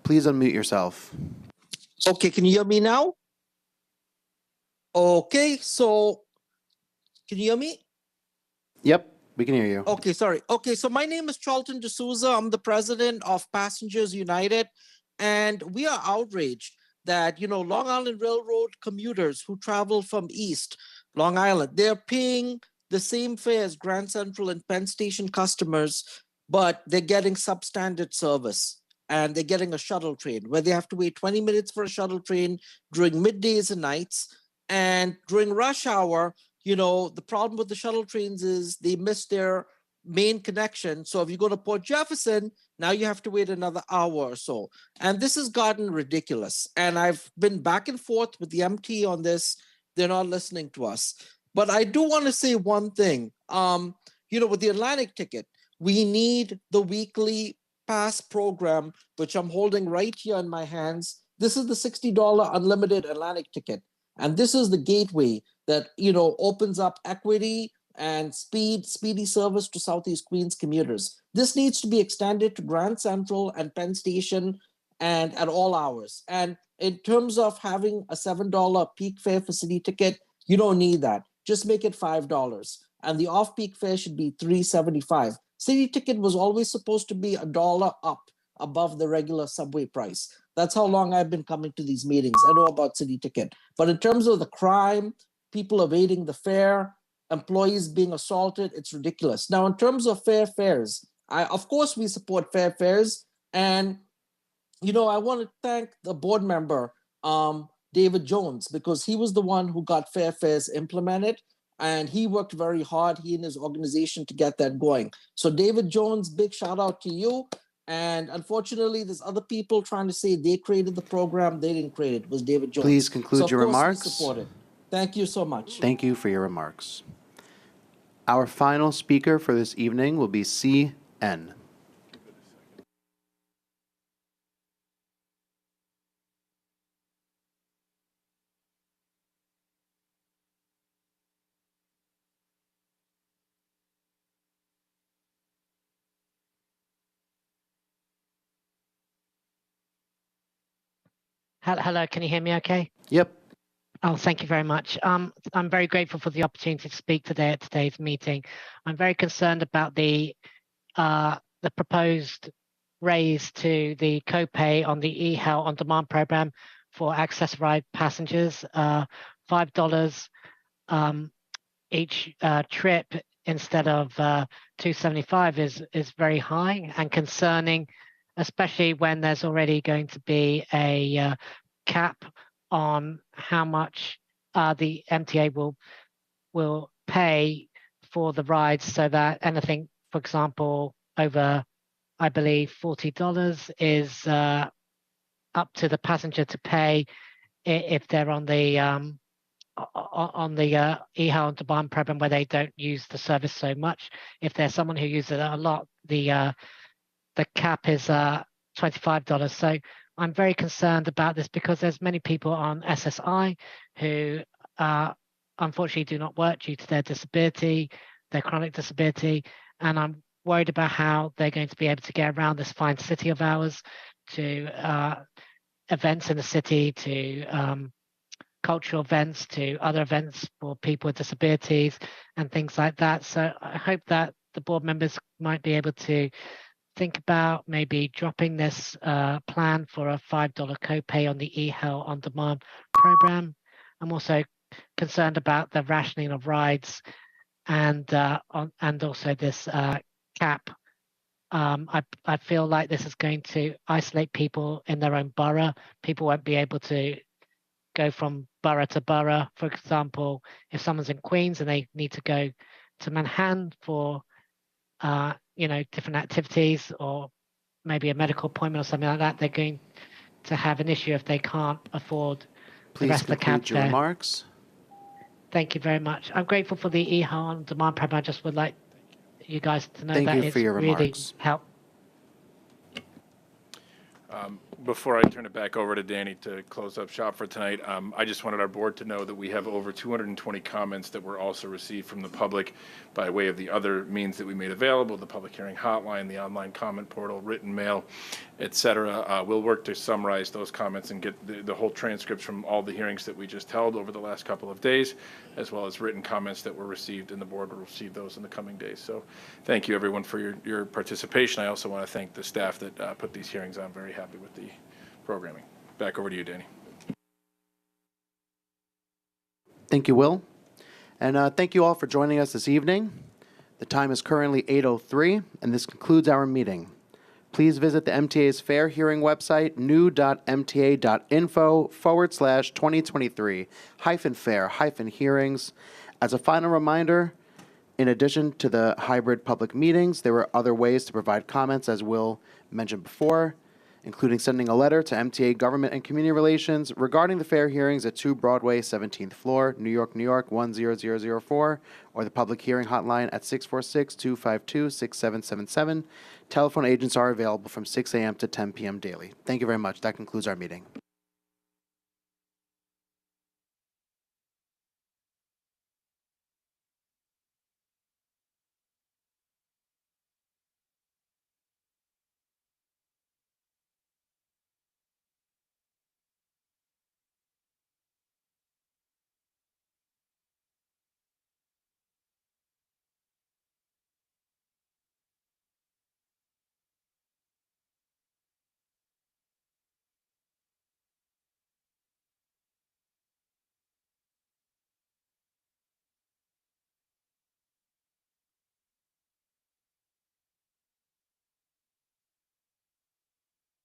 Please unmute yourself. Okay, can you hear me now? Okay, so can you hear me? Yep, we can hear you. Okay, sorry. Okay, so my name is Charlton D'Souza. I'm the president of Passengers United, and we are outraged that, Long Island Railroad commuters who travel from East Long Island, they're paying the same fare as Grand Central and Penn Station customers, but they're getting substandard service. And they're getting a shuttle train where they have to wait 20 minutes for a shuttle train during middays and nights. And during rush hour, the problem with the shuttle trains is they miss their main connection. So if you go to Port Jefferson, now you have to wait another hour or so. And this has gotten ridiculous. And I've been back and forth with the MTA on this. They're not listening to us. But I do want to say one thing. With the Atlantic ticket, we need the weekly pass program, which I'm holding right here in my hands. This is the $60 unlimited Atlantic ticket. And this is the gateway that, opens up equity and speedy service to Southeast Queens commuters. This needs to be extended to Grand Central and Penn Station and at all hours. And in terms of having a $7 peak fare for city ticket, you don't need that. Just make it $5. And the off-peak fare should be $3.75. City ticket was always supposed to be $1 up above the regular subway price. That's how long I've been coming to these meetings. I know about city ticket. But in terms of the crime, people evading the fare, employees being assaulted, it's ridiculous. Now, in terms of fair fares, of course we support fair fares. And, I want to thank the board member, David Jones, because he was the one who got fair fares implemented. And he worked very hard, he and his organization, to get that going. So David Jones, big shout out to you. And unfortunately, there's other people trying to say they created the program. They didn't create it. It was David Jones. Please conclude your remarks. We support it. Thank you so much. Thank you for your remarks. Our final speaker for this evening will be CN. Hello, can you hear me okay? Yep. Oh, thank you very much. I'm very grateful for the opportunity to speak today at today's meeting. I'm very concerned about the proposed raise to the copay on the eHealth on demand program for Access Ride passengers. $5 each trip instead of $2.75 is very high and concerning, especially when there's already going to be a cap on how much the MTA will pay for the rides so that anything, for example, over, I believe, $40 is up to the passenger to pay if they're on the eHealth on Demand program where they don't use the service so much. If there's someone who uses it a lot, the cap is $25. So I'm very concerned about this because there's many people on SSI who unfortunately do not work due to their disability, their chronic disability, and I'm worried about how they're going to be able to get around this fine city of ours to events in the city, to cultural events, to other events for people with disabilities and things like that. So I hope that the board members might be able to think about maybe dropping this plan for a $5 copay on the eHealth on Demand program. I'm also concerned about the rationing of rides and also this cap. I feel like this is going to isolate people in their own borough. People won't be able to go from borough to borough. For example, if someone's in Queens and they need to go to Manhattan for different activities or maybe a medical appointment or something like that, they're going to have an issue if they can't afford the rest of the cab your fare. remarks. Thank you very much. I'm grateful for the eHealth on Demand program. I just would like you guys to know Thank that you it's for your really remarks. helped. Before I turn it back over to Danny to close up shop for tonight, I just wanted our board to know that we have over 220 comments that were also received from the public by way of the other means that we made available, the public hearing hotline, the online comment portal, written mail, et cetera. We'll work to summarize those comments and get the whole transcripts from all the hearings that we just held over the last couple of days, as well as written comments that were received, and the board will receive those in the coming days. So thank you, everyone, for your participation. I also want to thank the staff that put these hearings on. Very happy with the programming. Back over to you, Danny. Thank you, Will. And thank you all for joining us this evening. The time is currently 8:03, and this concludes our meeting. Please visit the MTA's Fair Hearing website, new.mta.info/2023-fair-hearings. As a final reminder, in addition to the hybrid public meetings, there were other ways to provide comments, as Will mentioned before, including sending a letter to MTA Government and Community Relations regarding the fair hearings at 2 Broadway, 17th floor, New York, 10004, or the public hearing hotline at 646-252-6777. Telephone agents are available from 6 a.m. to 10 p.m. daily. Thank you very much. That concludes our meeting.